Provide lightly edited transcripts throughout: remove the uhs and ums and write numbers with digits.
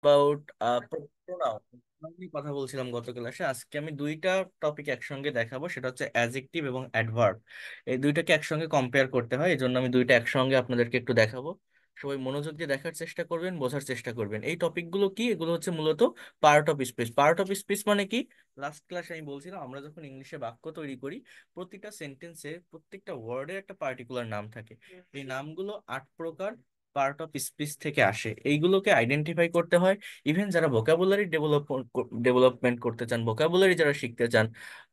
About pronoun নিয়ে কথা বলছিলাম গত ক্লাসে। আজকে আমি দুইটা টপিক একসঙ্গে দেখাবো, সেটা হচ্ছে অ্যাডজেক্টিভ এবং অ্যাডভার্ব। এই দুইটাকে একসঙ্গে কম্পেয়ার করতে হয়, এই জন্য আমি দুইটা একসঙ্গে আপনাদেরকে একটু দেখাবো। সবাই মনোযোগ দিয়ে দেখার চেষ্টা করবেন, বোঝার চেষ্টা করবেন। এই টপিকগুলো কি, এগুলো হচ্ছে মূলত part of speech. Part of speech মানে কি? লাস্ট ক্লাসে আমি বলছিলাম, আমরা যখন ইংলিশে বাক্য তৈরি করি, প্রতিটা সেন্টেন্সে প্রত্যেকটা ওয়ার্ডের একটা পার্টিকুলার নাম থাকে। এই নামগুলো 8 প্রকার পার্ট অফ স্পিচ থেকে আসে। এইগুলোকে আইডেন্টিফাই করতে হয়। ইভেন যারা ভোকাবুলারি ডেভেলপমেন্ট করতে চান, ভোকাবুলারি যারা শিখতে চান,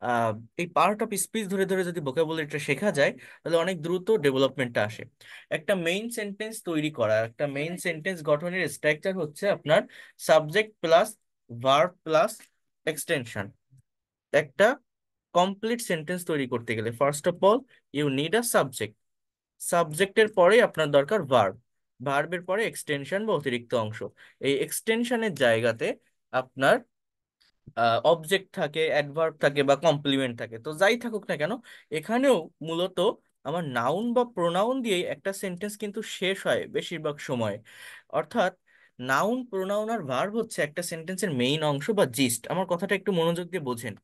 আহ, এই পার্ট অফ স্পিচ ধরে ধরে যদি ভোকাবুলারিটা শেখা যায়, তাহলে অনেক দ্রুত ডেভেলপমেন্টটা আসে। একটা মেইন সেন্টেন্স তৈরি করা, একটা মেইন সেন্টেন্স গঠনের স্ট্রাকচার হচ্ছে আপনার subject plus verb plus extension. একটা কমপ্লিট সেন্টেন্স তৈরি করতে গেলে first of all you need a subject. সাবজেক্টের পরে আপনার দরকার ভার্ব। ভার্বের পরে এক্সটেনশন বা অতিরিক্ত অংশ। এই এক্সটেনশনের জায়গাতে আপনার অবজেক্ট থাকে, অ্যাডভার্ব থাকে বা কমপ্লিমেন্ট থাকে। তো যাই থাকুক না কেন, এখানেও মূলত আমার নাউন বা প্রোনাউন দিয়েই একটা সেন্টেন্স কিন্তু শেষ হয় বেশিরভাগ সময়। অর্থাৎ নাউন, প্রোনাউন আর ভার্ব হচ্ছে একটা সেন্টেন্সের মেইন অংশ বা জিস্ট। আমার কথাটা একটু মনোযোগ দিয়ে বোঝেন।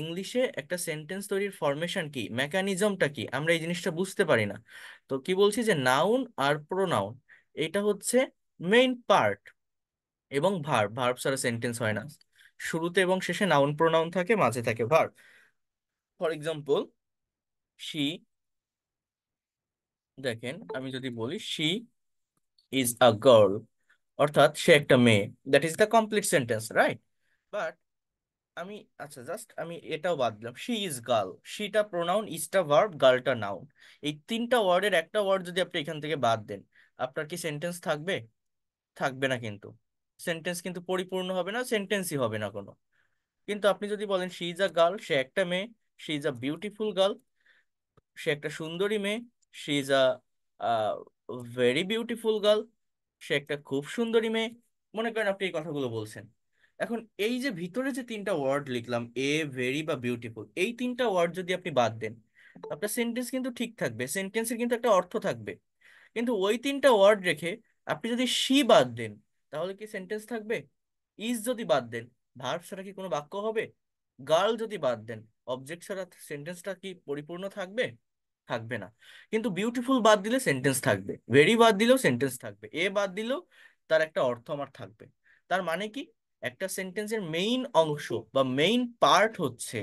ইংলিশে একটা সেন্টেন্স তৈরির ফরমেশন কি, মেকানিজমটা কি, আমরা এই জিনিসটা বুঝতে পারি না। তো কি বলছি, যে নাউন আর প্রোনাউন এটা হচ্ছে মেইন পার্ট, এবং ভার্ব, ভার্ব ছাড়া সেন্টেন্স হয় না। শুরুতে এবং শেষে নাউন প্রোনাউন থাকে, মাঝে থাকে ভার্ব। ফর এক্সাম্পল, শি, দেখেন আমি যদি বলি শি ইজ আ গার্ল, অর্থাৎ সে একটা মেয়ে, that is the complete sentence, right? But আমি, আচ্ছা জাস্ট আমি এটাও বাদ দিলাম, শি ইজ গার্ল, শিটা প্রোনাউন, ইজটা ভার্ব, গার্লটা নাউন। এই তিনটা ওয়ার্ডের একটা ওয়ার্ড যদি আপনি এখান থেকে বাদ দেন, আপনার কি সেন্টেন্স থাকবে? থাকবে না কিন্তু। সেন্টেন্স কিন্তু পরিপূর্ণ হবে না, সেন্টেন্সই হবে না কোনো। কিন্তু আপনি যদি বলেন শি ইজ আ গার্ল, সে একটা মেয়ে, she is a beautiful girl, সে একটা সুন্দরী মেয়ে, she is a very beautiful girl, সে একটা খুব সুন্দরী মেয়ে। মনে করেন আপনি এই কথাগুলো বলছেন। এখন এই যে ভিতরে যে তিনটা ওয়ার্ড লিখলাম, এ, ভেরি বা বিউটিফুল, এই তিনটা ওয়ার্ড যদি আপনি বাদ দেন, আপনার সেন্টেন্স কিন্তু ঠিক থাকবে, সেন্টেন্সের কিন্তু একটা অর্থ থাকবে। কিন্তু ওই তিনটা ওয়ার্ড রেখে আপনি যদি শি বাদ দেন, তাহলে কি সেন্টেন্স থাকবে? ইজ যদি বাদ দেন, ভার্ব ছাড়া কি কোনো বাক্য হবে? গার্ল যদি বাদ দেন, অবজেক্ট ছাড়া সেন্টেন্সটা কি পরিপূর্ণ থাকবে? থাকবে না। কিন্তু বিউটিফুল বাদ দিলে সেন্টেন্স থাকবে, ভেরি বাদ দিলেও সেন্টেন্স থাকবে, এ বাদ দিলেও তার একটা অর্থ আমার থাকবে। তার মানে কি, একটা সেন্টেন্সের মেইন অংশ বা মেইন পার্ট হচ্ছে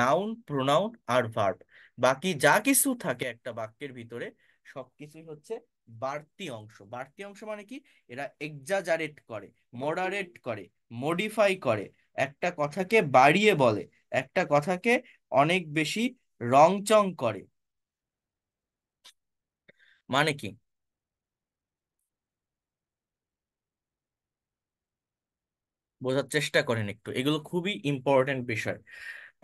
নাউন, প্রোনাউন আর ভার্ব। বাকি যা কিছু থাকে একটা বাক্যের ভিতরে, সবকিছুই হচ্ছে বাড়তি অংশ। বাড়তি অংশ মানে কি? এরা এক্সাজারেট করে, মডারেট করে, মডিফাই করে, একটা কথাকে বাড়িয়ে বলে, একটা কথাকে অনেক বেশি রংচং করে। মানে কি? বোঝার চেষ্টা করেন একটু, এগুলো খুবই ইম্পর্ট্যান্ট বিষয়।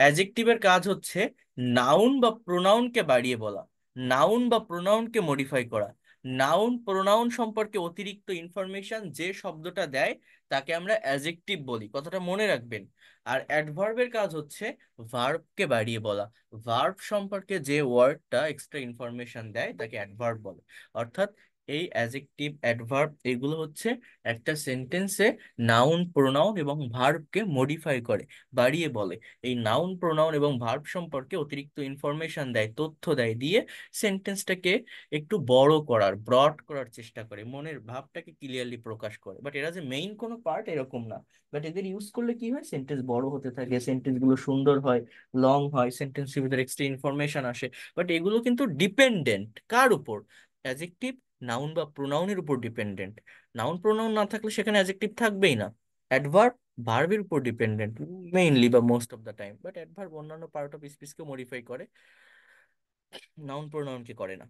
অ্যাডজেক্টিভের কাজ হচ্ছে নাউন বা প্রোনাউনকে বাড়িয়ে বলা, নাউন বা প্রোনাউনকে মডিফাই করা। নাউন প্রোনাউন সম্পর্কে অতিরিক্ত ইনফরমেশন যে শব্দটা দেয়, তাকে আমরা অ্যাডজেক্টিভ বলি, কথাটা মনে রাখবেন। আর অ্যাডভার্বের কাজ হচ্ছে ভার্বকে বাড়িয়ে বলা। ভার্ব সম্পর্কে যে ওয়ার্ডটা এক্সট্রা ইনফরমেশন দেয়, তাকে অ্যাডভার্ব বলে। অর্থাৎ এই অ্যাডজেক্টিভ, অ্যাডভার্ব এগুলো হচ্ছে একটা সেন্টেন্সে নাউন, প্রোনাউন এবং ভার্বকে মডিফাই করে, বাড়িয়ে বলে। এই নাউন, প্রোনাউন এবং ভার্ব সম্পর্কে অতিরিক্ত ইনফরমেশন দেয়, তথ্য দেয়, দিয়ে সেন্টেন্সটাকে একটু বড় করার, ব্রড করার চেষ্টা করে, মনের ভাবটাকে ক্লিয়ারলি প্রকাশ করে। বাট এরা যে মেইন কোনো পার্ট এরকম না। বাট এদের ইউজ করলে কি হয়, সেন্টেন্স বড় হতে থাকে, সেন্টেন্স গুলো সুন্দর হয়, লং হয়, সেন্টেন্সের ভিতরে এক্সট্রা ইনফরমেশন আসে। বাট এগুলো কিন্তু ডিপেন্ডেন্ট কার উপর? অ্যাডজেক্টিভ, নাউন বা প্রোনাউনের উপর ডিপেন্ডেন্ট। নাউন প্রোনাউন না থাকলে সেখানে অ্যাডজেক্টিভ থাকবেই না। অ্যাডভার্ব ভার্বের উপর ডিপেন্ডেন্ট মেইনলি বা most of the time. But adverb অন্যান্য পার্ট অফ স্পিচকে মডিফাই করে, নাউন প্রোনাউনকে করে না।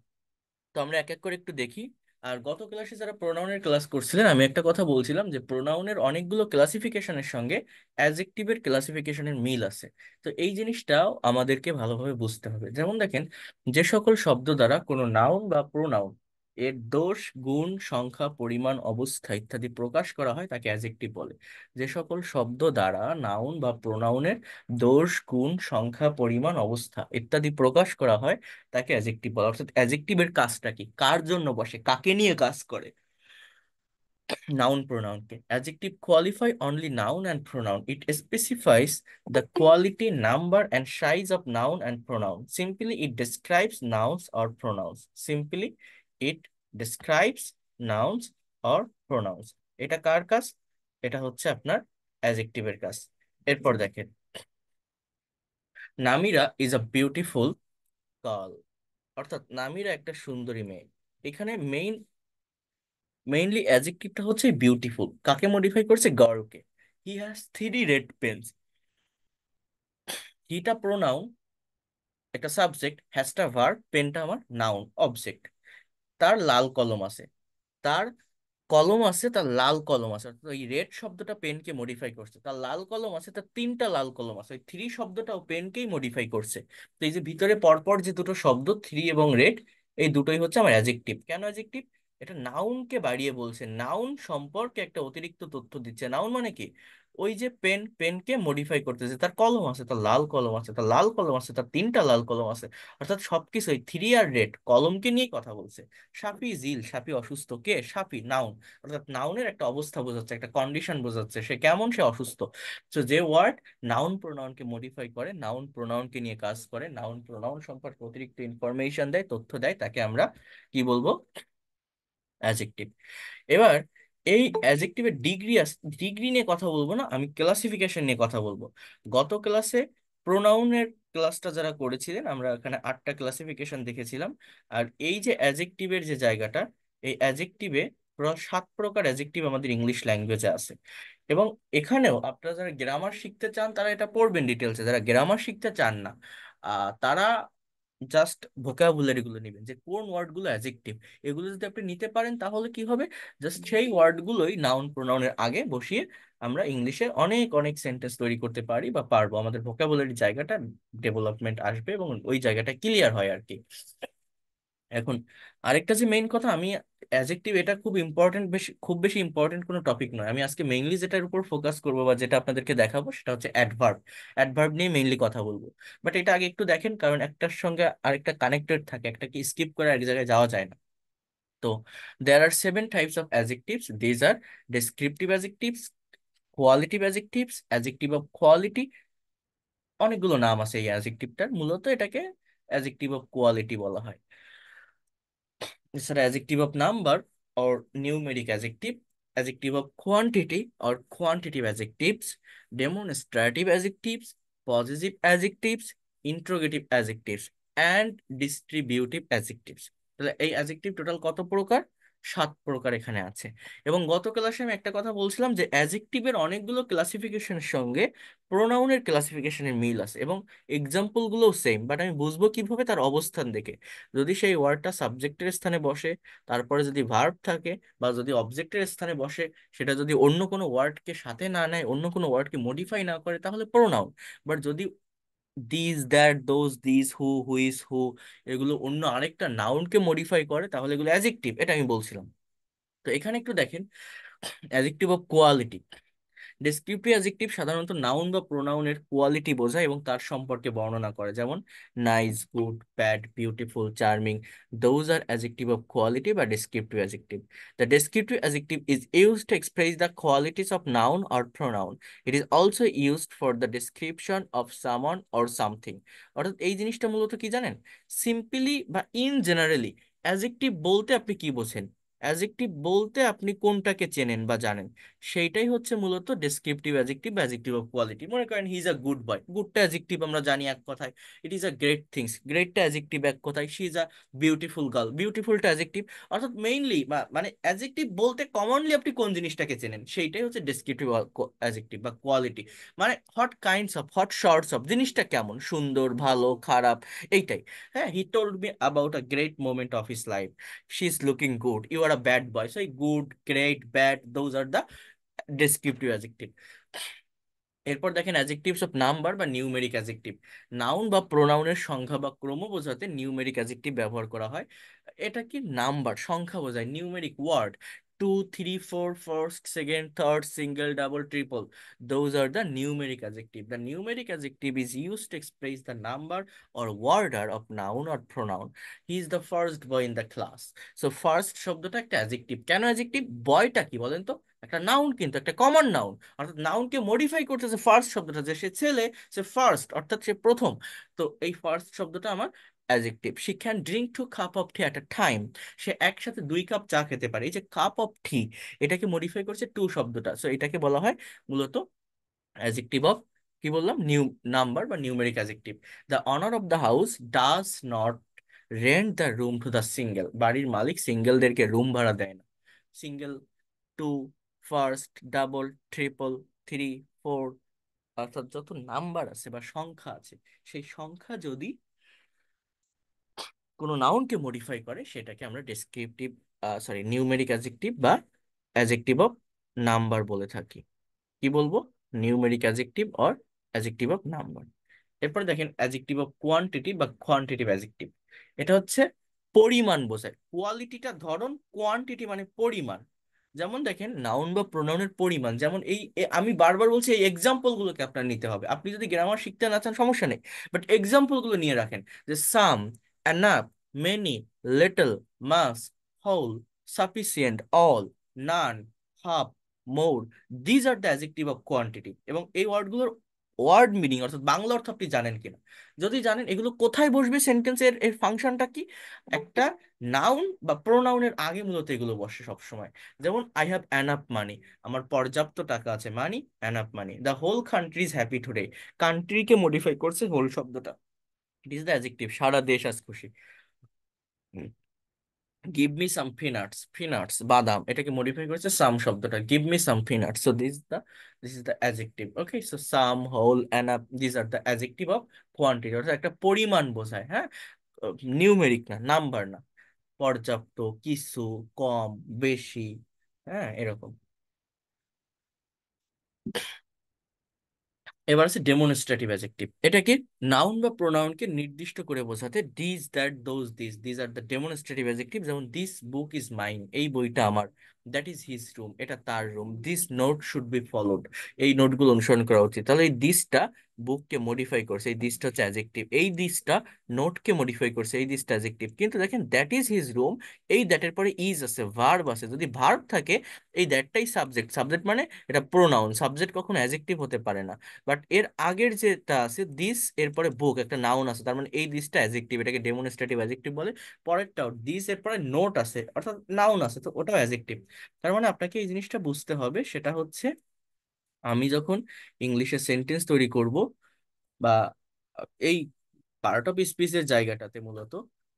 তো আমরা এক এক করে একটু দেখি। আর গত ক্লাসে যারা প্রোনাউনের ক্লাস করছিলেন, আমি একটা কথা বলছিলাম যে প্রোনাউনের অনেকগুলো ক্লাসিফিকেশনের সঙ্গে অ্যাডজেক্টিভের ক্লাসিফিকেশনের মিল আছে। তো এই জিনিসটাও আমাদেরকে ভালোভাবে বুঝতে হবে। যেমন দেখেন, যে সকল শব্দ দ্বারা কোনো নাউন বা প্রোনাউন এর দোষ, গুণ, সংখ্যা, পরিমাণ, অবস্থা ইত্যাদি প্রকাশ করা হয়, তাকে অ্যাডজেক্টিভ বলে। যে সকল শব্দ দ্বারা নাউন বা প্রোনাউনের দোষ, গুণ, সংখ্যা, পরিমাণ, অবস্থা ইত্যাদি প্রকাশ করা হয়, তাকে অ্যাজেক্টিভ বলা। অর্থাৎ অ্যাজেক্টিভের কাজটা কি, কার জন্য বসে, কাকে নিয়ে কাজ করে, নাউন প্রোনাউনকে adjective qualify only noun and pronoun it specifies the quality, number, and size of noun and pronoun. Simply, it describes nouns or pronouns. Simply, it describes nouns or pronouns. এটা কার কাজ? এটা হচ্ছে আপনার অ্যাডজেক্টিভের কাজ। এরপর দেখেন, Namira is a beautiful girl, অর্থাৎ নামিরা একটা সুন্দরী মেয়ে। এখানে মেইনলি অ্যাডজেক্টিভটা হচ্ছে বিউটিফুল। কাকে মডিফাই করছে? গার্লকে। He has 3 red pens। হিটা প্রোনাউন, একটা সাবজেক্ট, হ্যাজটা ভার্ব, পেনটা আমার নাউন অবজেক্ট। তার লাল কলম আছে, তার কলম আছে, তার লাল কলম আছে, অর্থাৎ এই রেড শব্দটা পেনকে মডিফাই করছে। তার লাল কলম আছে, তার 3টা লাল কলম আছে, ওই থ্রি শব্দটাও পেনকেই মডিফাই করছে। তো এই যে ভিতরে পরপর যে দুটো শব্দ থ্রি এবং রেড, এই দুটোই হচ্ছে আমার অ্যাজেক্টিভ। কেন অ্যাজেক্টিভ? এটা নাউনকে বাড়িয়ে বলছে, নাউন সম্পর্কে একটা অতিরিক্ত তথ্য দিচ্ছে। নাউন মানে কি? ওই যে পেনকে মডিফাই করতেছে, তার কলম আছে, তার লাল কলম আছে, তার লাল কলম আছে, তার 3টা লাল কলম আছে, অর্থাৎ সবকিছু ওই থ্রি আর রেড কলমকে নিয়ে কথা বলছে। সাফি জিল, সাফি অসুস্থ। কে? সাফি, নাউন। অর্থাৎ নাউনের একটা অবস্থা বোঝাচ্ছে, একটা কন্ডিশন বোঝাচ্ছে, সে কেমন, সে অসুস্থ। তো যে ওয়ার্ড নাউন প্রোনাউনকে মডিফাই করে, নাউন প্রোনাউনকে নিয়ে কাজ করে, নাউন প্রোনাউন সম্পর্কে অতিরিক্ত ইনফরমেশন দেয়, তথ্য দেয়, তাকে আমরা কি বলবো? অ্যাজেক্টিভ। এবার এই অ্যাজেক্টিভের ডিগ্রি নিয়ে কথা বলবো না, আমি ক্লাসিফিকেশন নিয়ে কথা বলবো। গত ক্লাসে প্রোনাউনের ক্লাসটা যারা করেছিলেন, আমরা এখানে 8টা ক্লাসিফিকেশন দেখেছিলাম। আর এই যে অ্যাজেক্টিভের যে জায়গাটা, এই অ্যাজেক্টিভে 7 প্রকার অ্যাজেক্টিভ আমাদের ইংলিশ ল্যাঙ্গুয়েজে আছে। এবং এখানেও আপনারা যারা গ্রামার শিখতে চান তারা এটা পড়বেন ডিটেলসে, যারা গ্রামার শিখতে চান না তারা জাস্ট ভোকাবুলারি গুলো নেবেন, যে কোন ওয়ার্ড গুলো অ্যাজেক্টিভ। এগুলো যদি আপনি নিতে পারেন তাহলে কি হবে, জাস্ট সেই ওয়ার্ড গুলোই নাউন প্রোনাউনের আগে বসিয়ে আমরা ইংলিশে অনেক অনেক সেন্টেন্স তৈরি করতে পারি বা পারবো। আমাদের ভোকাবুলারি জায়গাটা ডেভেলপমেন্ট আসবে এবং ওই জায়গাটা ক্লিয়ার হয় আর কি। এখন আরেকটা যে মেইন কথা, আমি অ্যাজেক্টিভ এটা খুব ইম্পর্টেন্ট, বেশি খুব বেশি ইম্পর্টেন্ট কোনো টপিক নয়। আমি আজকে মেইনলি যেটার উপর ফোকাস করবো বা যেটা আপনাদেরকে দেখাবো সেটা হচ্ছে অ্যাডভার্ব। অ্যাডভার্ব নিয়ে মেইনলি কথা বলবো। বাট এটা আগে একটু দেখেন, কারণ একটার সঙ্গে আরেকটা কানেক্টেড থাকে, একটাকে স্কিপ করে এক জায়গায় যাওয়া যায় না। তো there are 7 types of adjectives. These are descriptive adjectives, qualitative adjectives, adjective of quality। অনেকগুলো নাম আছে এই অ্যাডজেক্টিভটার, মূলত এটাকে অ্যাডজেক্টিভ অফ কোয়ালিটি বলা হয়। এছাড়া adjective of number or numeric adjective, adjective of quantity or quantitative adjectives, demonstrative adjectives, possessive adjectives, interrogative adjectives and distributive adjectives। তাহলে এই অ্যাডজেক্টিভ টোটাল কত প্রকার? 7 প্রকার এখানে আছে। এবং গত ক্লাসে আমি একটা কথা বলছিলাম যে অ্যাডজেক্টিভের অনেকগুলো ক্লাসিফিকেশনের সঙ্গে প্রোনাউনের ক্লাসিফিকেশনের মিল আছে এবং এক্সাম্পল গুলোও সেম। বাট আমি বুঝবো কিভাবে? তার অবস্থান দেখে। যদি সেই ওয়ার্ডটা সাবজেক্টের স্থানে বসে, তারপরে যদি ভার্ব থাকে, বা যদি অবজেক্টের স্থানে বসে, সেটা যদি অন্য কোনো ওয়ার্ডকে সাথে না নেয়, অন্য কোনো ওয়ার্ডকে মডিফাই না করে, তাহলে প্রোনাউন। বাট যদি দিস, দ্যাট, দোজ, দিস, হু, হুইস, হু এগুলো অন্য আরেকটা নাউনকে মডিফাই করে, তাহলে এগুলো অ্যাজেক্টিভ। এটা আমি বলছিলাম। তো এখানে একটু দেখেন, adjective of quality. Descriptive adjective সাধারণত নাউন বা প্রোনাউনের কোয়ালিটি বোঝায় এবং তার সম্পর্কে বর্ণনা করে, যেমন nice, good, bad, beautiful, charming. Those are adjective of quality বা descriptive adjective. The descriptive adjective is used to express the qualities of noun or pronoun. It is also used for the description of someone or something. অর্থাৎ এই জিনিসটা মূলত কি জানেন? Simply বা in generally adjective বলতে আপনি কি বোঝেন? অ্যাডজেক্টিভ বলতে আপনি কোনটাকে চেনেন বা জানেন, সেইটাই হচ্ছে মূলত ডেসক্রিপটিভ অ্যাডজেক্টিভ বা অ্যাডজেক্টিভ অফ কোয়ালিটি। মনে করেন he is a good boy, গুডটা অ্যাডজেক্টিভ আমরা জানি এক কথায়। It is a great things, গ্রেটটা অ্যাডজেক্টিভ এক কথায়। She is a beautiful girl, বিউটিফুলটা অ্যাডজেক্টিভ। অর্থাৎ মেইনলি বা মানে অ্যাডজেক্টিভ বলতে কমনলি আপনি কোন জিনিসটাকে চেনেন, সেইটাই হচ্ছে ডেসক্রিপটিভ অ্যাডজেক্টিভ বা কোয়ালিটি। মানে what kinds of, what sorts of, জিনিসটা কেমন, সুন্দর, ভালো, খারাপ, এইটাই। হ্যাঁ, he told me about a great moment of his life, she is looking good, you are a bad boy. So এই good, great, bad, those are the descriptive adjective. এরপর দেখেন অ্যাডজেক্টিভস অফ নাম্বার বা numeric adjective. Noun বা প্রোনাউনের সংখ্যা বা ক্রম বোঝাতে নিউমেরিক অ্যাডজেক্টিভ ব্যবহার করা হয়। এটা কি? নাম্বার, সংখ্যা বোঝায়, numeric word. two, three, four, first, second, third, single, double, triple. Those are the numeric adjective. The numeric adjective is used to express the number or order of noun or pronoun. He is the first boy in the class. So first শব্দটা একটা adjective. কেন adjective? বয়টা কি বলেন তো? একটা noun, কিন্তু একটা common noun, অর্থাৎ নাউনকে মডিফাই করতেছে ফার্স্ট শব্দটা, যে সে ছেলে, সে ফার্স্ট, অর্থাৎ সে প্রথম। তো এই ফার্স্ট শব্দটা আমার adjective. She can drink two cup of tea at a time. সে একসাথে 2 কাপ চা খেতে পারে। এই যে কাপ অফ টি, এটাকে মডিফাই করছে টু শব্দটা, সো এটাকে বলা হয় মূলত অ্যাডজেক্টিভ অফ, কি বললাম, নিউ নাম্বার বা numeric adjective. The owner of the house does not rent the room to the single. বাড়ির মালিক সিঙ্গেলদেরকে রুম ভাড়া দেয় না। Single, two, first, double, triple, three, four, অর্থাৎ যত নাম্বার আছে বা সংখ্যা আছে, সেই সংখ্যা যদি কোনো নাউনকে মডিফাই করে, সেটাকে আমরা ডেসক্রিপটিভ, নিউমেরিক অ্যাডজেক্টিভ বা অ্যাডজেক্টিভ অফ নাম্বার বলে থাকি। কি বলবো? Numeric adjective or adjective of number. এরপর দেখেন অ্যাডজেক্টিভ অফ কোয়ান্টিটি বা কোয়ান্টিটিভ অ্যাডজেক্টিভ। এটা হচ্ছে পরিমাণ বোঝায়। কোয়ালিটিটা ধরন, কোয়ান্টিটি মানে পরিমাণ। যেমন দেখেন নাউন বা প্রোনাউনের পরিমাণ, যেমন আমি বারবার বলছি এই এক্সাম্পল গুলোকে আপনার নিতে হবে। আপনি যদি গ্রামার শিখতে না চান সমস্যা নেই, বাট এক্সাম্পল গুলো নিয়ে রাখেন। যে some, enough, many, little, much, whole, sufficient, all, none, half, more, these are the adjective of quantity. এবং এই ওয়ার্ডগুলোর ওয়ার্ড মিনিং অর্থাৎ বাংলা অর্থ আপনি জানেন কিনা? যদি জানেন, এগুলো কোথায় বসবে সেন্টেন্সের, এর ফাংশনটা কি? একটা নাউন বা প্রোনাউনের আগে মূলত এগুলো বসে সবসময়। যেমন আই হ্যাভ অ্যানাফ মানি, আমার পর্যাপ্ত টাকা আছে, money, enough money. The whole country is happy today, কান্ট্রিকে মডিফাই করছে হোল শব্দটা, ইট ইজ দ্য অ্যাডজেক্টিভ, সারা দেশ আজ খুশি। Give me some peanuts, peanuts বাদাম, এটাকে মডিফাই করেছে সাম শব্দটা, give me some peanuts. So this is the adjective. Okay, so some, whole, enough, this are the adjective of quantity, অর্থাৎ একটা পরিমাণ বোঝায়। হ্যাঁ, নিউমেরিক না, নাম্বার না। পর্যাপ্ত, কিছু, কম, বেশি, হ্যাঁ, এরকম। এবার আছে ডেমনস্ট্রেটিভ অ্যাডজেক্টিভ। এটা কি? নাউন বা প্রোনাউনকে নির্দিষ্ট করে বোঝাতে, this, that, those, this are the demonstrative adjective. যেমন দিস বুক ইজ মাইন, এই বইটা আমার। দ্যাট ইজ হিজ রুম, এটা তার room. This note should be followed, এই নোটগুলো অনুসরণ করা উচিত। তাহলে এই দিসটা বুককে মডিফাই করছে, এই দিসটা হচ্ছে অ্যাডজেক্টিভ। এই দিসটা নোটকে মডিফাই করছে, এই দিসটা অ্যাডজেক্টিভ। কিন্তু দেখেন দ্যাট ইজ হিজ রুম, এই দ্যাটের পরে ইজ আছে, ভার্ব আছে। যদি ভার্ব থাকে, এই দ্যাটটাই সাবজেক্ট। সাবজেক্ট মানে এটা প্রোনাউন, সাবজেক্ট কখনো অ্যাডজেক্টিভ হতে পারে না। বাট এর আগের যেটা আছে দিস, এরপরে বুক, একটা নাউন আছে, তার মানে এই দিসটা অ্যাডজেক্টিভ, এটাকে ডেমনস্ট্রেটিভ অ্যাডজেক্টিভ বলে। পরেরটাও দিস, এরপরে নোট আছে, অর্থাৎ নাউন আছে, তো ওটাও অ্যাডজেক্টিভ। তার মানে আপনাকে এই জিনিসটা বুঝতে হবে, সেটা হচ্ছে আমি যখন ইংলিশে সেন্টেন্স তৈরি করব বা এই পার্ট অফ স্পিচের জায়গাটাতে মূলত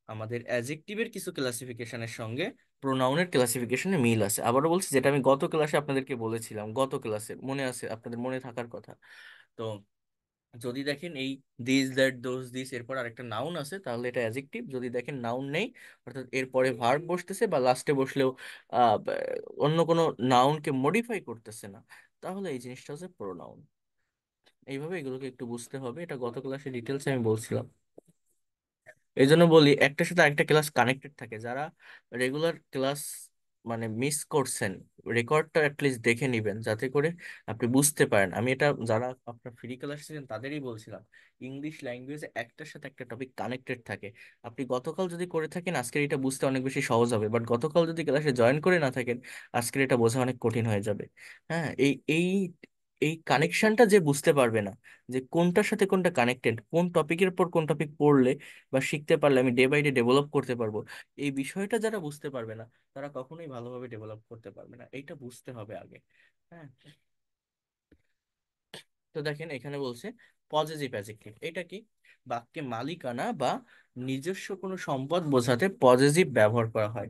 আমাদের অ্যাডজেক্টিভের কিছু ক্লাসিফিকেশনের সঙ্গে প্রোনাউনের ক্লাসিফিকেশনে মিল আছে। আবারও বলছি, যেটা আমি গত ক্লাসে আপনাদেরকে বলেছিলাম, গত ক্লাসে মনে আছে, আপনাদের মনে থাকার কথা। তো যদি দেখেন এই দিস, দ্যাট, দোজ, দিস, এরপর আরেকটা নাউন আছে, তাহলে এটা অ্যাডজেক্টিভ। যদি দেখেন নাউন নেই, অর্থাৎ এরপরে ভার্ব বসতেছে বা লাস্টে বসলেও অন্য কোনো নাউনকে মডিফাই করতেছে না, তাহলে এই জিনিসটা হচ্ছে প্রোনাউন। এইভাবে এগুলোকে একটু বুঝতে হবে, এটা গত ক্লাসে ডিটেলস আমি বলছিলাম। এই জন্য বলি একটার সাথে আরেকটা ক্লাস কানেক্টেড থাকে। যারা রেগুলার ক্লাস মানে মিস করছেন, রেকর্ডটা অ্যাটলিস্ট দেখে নিবেন, যাতে করে আপনি বুঝতে পারেন। আমি এটা যারা আপনার ফ্রি ক্লাস ছিলেন তাদেরই বলছিলাম, ইংলিশ ল্যাঙ্গুয়েজে একটার সাথে একটা টপিক কানেক্টেড থাকে। আপনি গতকাল যদি করে থাকেন, আজকের এটা বুঝতে অনেক বেশি সহজ হবে, বাট গতকাল যদি ক্লাসে জয়েন করে না থাকেন, আজকের এটা বোঝা অনেক কঠিন হয়ে যাবে। হ্যাঁ, এই এই এই কানেকশনটা যে বুঝতে পারবে না, যে কোনটার সাথে কোনটা কানেক্টেড, কোন টপিকের পর কোন টপিক পড়লে বা শিখতে পারলে আমি ডে বাই ডে ডেভেলপ করতে পারবো, এই বিষয়টা যারা বুঝতে পারবে না, তারা কখনোই ভালোভাবে ডেভেলপ করতে পারবে না। এইটা বুঝতে হবে আগে। হ্যাঁ, তো দেখেন এখানে বলছে পজিটিভ অ্যাডজেক্টিভ। এটা কি? বাক্যে মালিকানা বা নিজস্ব কোনো সম্পদ বোঝাতে পজিটিভ ব্যবহার করা হয়।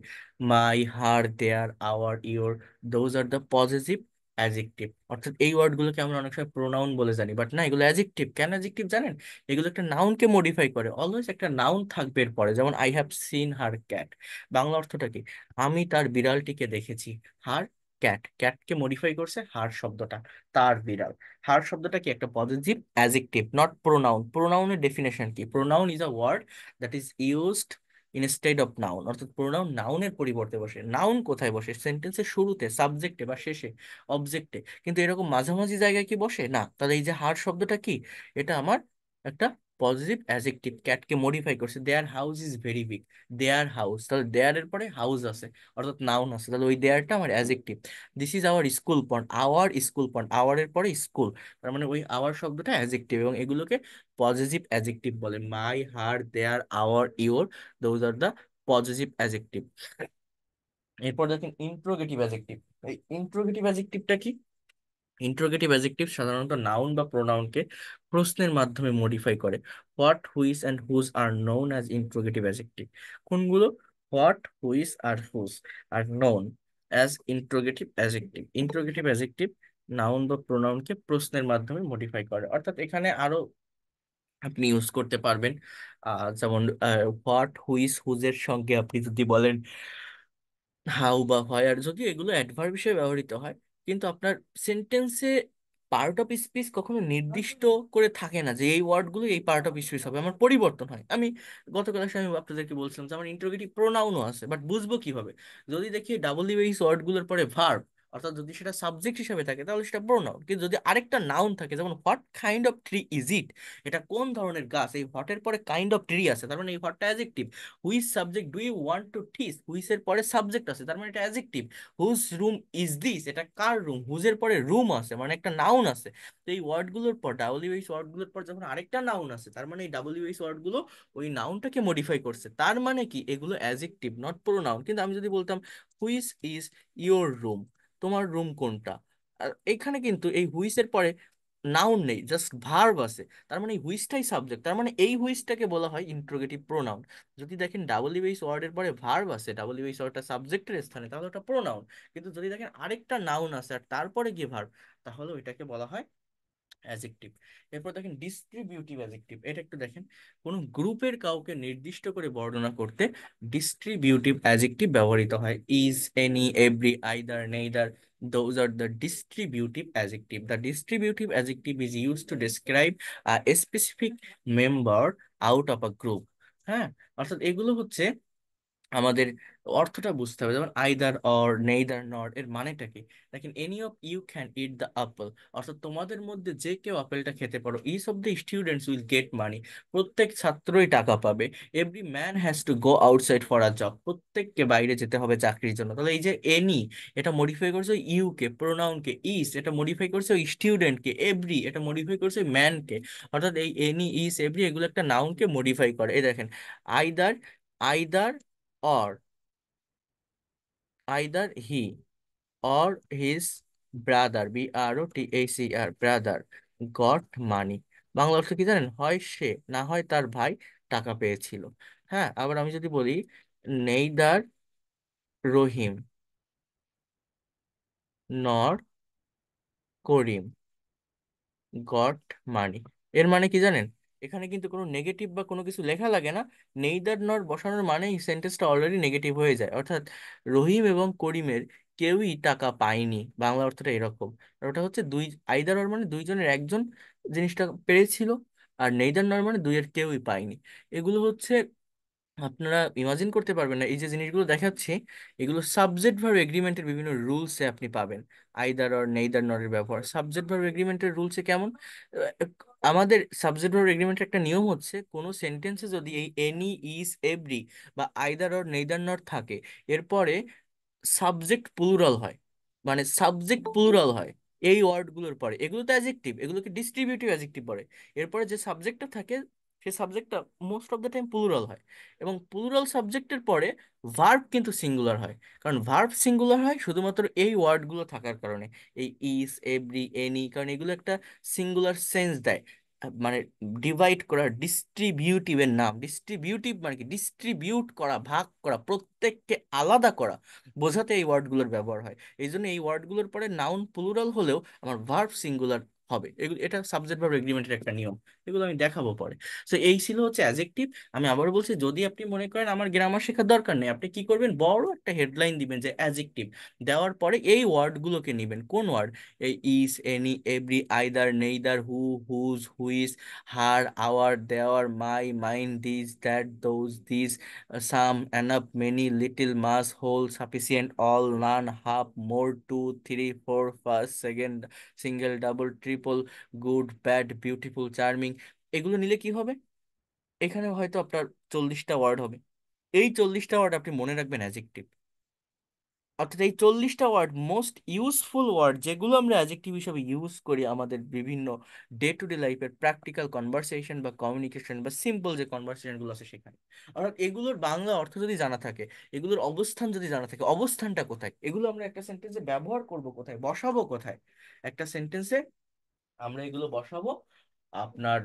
My, her, their, our, your, those are the positive adjective. অর্থাৎ এই ওয়ার্ডগুলোকে আমরা অনেক সময় প্রোনাউন বলে জানি, বাট না, এগুলো অ্যাডজেক্টিভ। কেন অ্যাডজেক্টিভ জানেন? এগুলো একটা নাউনকে মডিফাই করে। অলওয়েজ একটা নাউন থাকবে এর পরে। যেমন I have seen her cat, Bangla অর্থটা কি? আমি তার বিড়ালটিকে দেখেছি। হার ক্যাট, ক্যাটকে মডিফাই করছে হার শব্দটা, তার বিড়াল। হার শব্দটা কি? একটা পজিটিভ অ্যাডজেক্টিভ, নট প্রোনাউন। প্রোনাউনের ডেফিনেশন কি? Pronoun is a word that is used instead of noun, অর্থাৎ প্রোনাউন নাউনের পরিবর্তে বসে। নাউন কোথায় বসে? সেন্টেন্সের শুরুতে, সাবজেক্টে বা শেষে, অবজেক্টে। কিন্তু এরকম মাঝামাঝি জায়গায় কি বসে না। তাহলে এই যে হার শব্দটা কি, এটা আমার একটা পজিটিভ অ্যাজেক্টিভ, ক্যাটকে মডিফাই করছে। Their house is very big, their house, তাহলে দেয়ার এর পরে হাউস আছে, অর্থাৎ নাউন আছে, তাহলে ওই দেয়ারটা আমার adjective. This is our school pond, our school pond, our এর পরে স্কুল, তার মানে ওই আওয়ার শব্দটা অ্যাজেক্টিভ, এবং এগুলোকে পজিটিভ অ্যাজেক্টিভ বলে। My, her, their, our, your, those are the positive adjective. এরপর দেখেন ইন্ট্রোগেটিভ অ্যাজেক্টিভ। এই ইন্ট্রোগেটিভ অ্যাজেক্টিভটা কি? ইন্ট্রোগেটিভ অ্যাজেক্টিভ সাধারণত নাউন বা প্রোনাউনকে প্রশ্নের মাধ্যমে মডিফাই করে। What, which and whose are known as interrogative adjective. কোনগুলো? হোয়াট, হুইস আর whose are known as interrogative adjective. Interrogative adjective noun বা প্রোনাউনকে প্রশ্নের মাধ্যমে মডিফাই করে, অর্থাৎ এখানে আরো আপনি ইউজ করতে পারবেন। যেমন হোয়াট, হুইস, হুজের সঙ্গে আপনি যদি বলেন হাউ বা হয়, আর যদি এগুলো অ্যাডভার্ব হিসেবে ব্যবহৃত হয়, কিন্তু আপনার সেন্টেন্সে পার্ট অফ স্পিচ কখনো নির্দিষ্ট করে থাকে না যে এই ওয়ার্ডগুলো এই পার্ট অফ স্পিচ হবে, আমার পরিবর্তন হয়। আমি গত ক্লাসে আমি আপনাদেরকে বলছিলাম যে আমার ইন্টারোগেটিভ প্রোনাউনও আছে, বাট বুঝবো কিভাবে? যদি দেখি ডাব্লিউএইচ ওয়ার্ডগুলোর পরে ভার্ব, অর্থাৎ যদি সেটা সাবজেক্ট হিসেবে থাকে তাহলে সেটা প্রোনাউন। কিন্তু যদি আরেকটা নাউন থাকে, যেমন what kind of tree is it, এটা কোন ধরনের গাছ, এই হটের পরে কাইন্ড অফ ট্রি আছে, তার মানে এই হটটা adjective. Which subject do you want to teach, which এর পরে সাবজেক্ট আছে, তার মানে এটা adjective. Whose room is this, এটা কার রুম, হুজ এর পরে রুম আছে, মানে একটা নাউন আছে। তো এই ওয়ার্ডগুলোর পর, ডাব্লিউএইচ ওয়ার্ডগুলোর পর যখন আরেকটা নাউন আছে, তার মানে এই ডাব্লিউএইচ ওয়ার্ডগুলো ওই নাউনটাকে মডিফাই করছে। তার মানে কি, এগুলো অ্যাডজেক্টিভ, নট প্রোনাউন। কিন্তু আমি যদি বলতাম হুইচ ইজ ইওর রুম, তোমার রুম কোনটা, আর এখানে কিন্তু এই হুইচ এর পরে নাউন নেই, জাস্ট ভার্ব আছে, তার মানে এই হুইচটাই সাবজেক্ট, তার মানে এই হুইচটাকে বলা হয় ইন্ট্রোগেটিভ প্রোনাউন। যদি দেখেন ডাব্লিউএইচ ওয়ার্ডের পরে ভার্ব আছে, ডাব্লিউএইচ ওয়ার্ডটা সাবজেক্টের স্থানে, তাহলে ওটা প্রোনাউন। কিন্তু যদি দেখেন আরেকটা নাউন আছে আর তারপরে গিয়ে ভার্ব, তাহলে ওইটাকে বলা হয় অ্যাজেক্টিভ। এরপর দেখেন ডিস্ট্রিবিউটিভ অ্যাজেক্টিভ, এটা একটু দেখেন। কোন গ্রুপের কাউকে নির্দিষ্ট করে বর্ণনা করতে ডিস্ট্রিবিউটিভ অ্যাজেক্টিভ ব্যবহৃত হয়। Is, any, every, either, neither, those are the distributive adjective. The distributive adjective is used to describe a specific member out of a group. হ্যাঁ, অর্থাৎ এগুলো হচ্ছে আমাদের অর্থটা বুঝতে হবে। যেমন আইদার, অর, নেইদার, নট এর মানেটা কি? দেখেন, any of you can eat the apple, অর্থাৎ তোমাদের মধ্যে যে কেউ আপেলটা খেতে পারো। Each of the students will get money, প্রত্যেক ছাত্রই টাকা পাবে। Every man has to go outside for a job, প্রত্যেককে বাইরে যেতে হবে চাকরির জন্য। তাহলে এই যে এনি, এটা মডিফাই করছে ইউ কে, প্রোনাউনকে। ইস, এটা মডিফাই করছে ওই স্টুডেন্টকে। এভরি, এটা মডিফাই করছে ম্যানকে। অর্থাৎ এই এনি, ইস, এভরি এগুলো একটা নাউনকে মডিফাই করে। এই দেখেন, either, either or either he or his brother, BROTHER, brother got money। Bangla অর্থ কি জানেন? হয় সে, না হয় তার ভাই টাকা পেয়েছিল। হ্যাঁ, আবার আমি যদি বলি নেইদার রহিম নর করিম গট মানি, এর মানে কি জানেন? এখানে কিন্তু কোনো নেগেটিভ বা কোনো কিছু লেখা লাগে না। নেইদার নর বসানোর মানেই সেন্টেন্সটা অলরেডি নেগেটিভ হয়ে যায়, অর্থাৎ রহিম এবং করিমের কেউই টাকা পায়নি। বাংলা অর্থটা এরকম। আর ওটা হচ্ছে দুই, আইদার অর মানে দুইজনের একজন জিনিসটা পেরেছিল, আর নেইদার নর মানে দুইয়ের কেউই পায়নি। এগুলো হচ্ছে, আপনারা ইমাজিন করতে পারবেন না, এই যে জিনিসগুলো দেখাচ্ছি, এগুলো সাবজেক্ট ভার্ব এগ্রিমেন্টের বিভিন্ন রুলসে আপনি পাবেন। আইদার অর নেইদার নরের ব্যবহার সাবজেক্ট ভার্ব এগ্রিমেন্টের রুলসে কেমন? আমাদের সাবজেক্ট ভার্ব এগ্রিমেন্টের একটা নিয়ম হচ্ছে, কোনো সেন্টেন্সে যদি এই এনি, ইজ, এভরি বা আইদার অর নেইদার নর থাকে, এরপরে সাবজেক্ট প্লুরাল হয়, মানে সাবজেক্ট প্লুরাল হয় এই ওয়ার্ডগুলোর পরে, এগুলো তো অ্যাজেক্টিভ, এগুলোকে ডিস্ট্রিবিউটিভ অ্যাজেক্টিভ বলে। এরপরে যে সাবজেক্টটা থাকে, সেই সাবজেক্টটা most of the time plural হয়। এবং প্লুরাল সাবজেক্টের পরে ভার্ব কিন্তু সিঙ্গুলার হয়, কারণ ভার্ব সিঙ্গুলার হয় শুধুমাত্র এই ওয়ার্ডগুলো থাকার কারণে। এই ইজ, এভরি, এনি, কারণ এগুলো একটা সিঙ্গুলার সেন্স দেয়। মানে ডিভাইড করা, ডিস্ট্রিবিউটিভের নাম। ডিস্ট্রিবিউটিভ মানে কি? ডিস্ট্রিবিউট করা, ভাগ করা, প্রত্যেককে আলাদা করা বোঝাতে এই ওয়ার্ডগুলোর ব্যবহার হয়। এই জন্য এই ওয়ার্ডগুলোর পরে নাউন প্লুরাল হলেও আমার ভার্ব সিঙ্গুলার হবে। এগুলো এটা সাবজেক্ট ভার্ব এগ্রিমেন্টের একটা নিয়ম, এগুলো আমি দেখাবো পরে। তো এই ছিল হচ্ছে অ্যাজেক্টিভ। আমি আবার বলছি, যদি আপনি মনে করেন আমার গ্রামার শেখার দরকার নেই, আপনি কি করবেন, বড় একটা হেডলাইন দিবেন যে অ্যাজেক্টিভ, দেওয়ার পরে এই ওয়ার্ডগুলোকে নেবেন। কোন ওয়ার্ড? এই each, any, every, either, neither, who, whose, which, her, our, their, my, mine, this, that, those, this, some, enough, many, little, much, whole, sufficient, all, none, half, more, two, three, four, first, second, single, double, triple, good, bad, beautiful, charming. এগুলো নিলে কি হবে, এখানে হয়তো আপনার 40টা word হবে। এই 40টা word আপনি মনে রাখবেন অ্যাজেক্টিভ। অর্থাৎ এই 40টা ওয়ার্ড মোস্ট ইউজফুল ওয়ার্ড, যেগুলো আমরা অ্যাজেক্টিভ হিসেবে ইউজ করি আমাদের বিভিন্ন ডে টু ডে লাইফের প্র্যাকটিক্যাল কনভারসেশন বা কমিউনিকেশন বা সিম্পল যে কনভারসেশনগুলো আছে সেখানে। অর্থাৎ এগুলোর বাংলা অর্থ যদি জানা থাকে, এগুলোর অবস্থান যদি জানা থাকে, অবস্থানটা কোথায়, এগুলো আমরা একটা সেন্টেন্সে ব্যবহার করব কোথায়, বসাবো কোথায়, একটা সেন্টেন্সে আমরা এগুলো বসাবো আপনার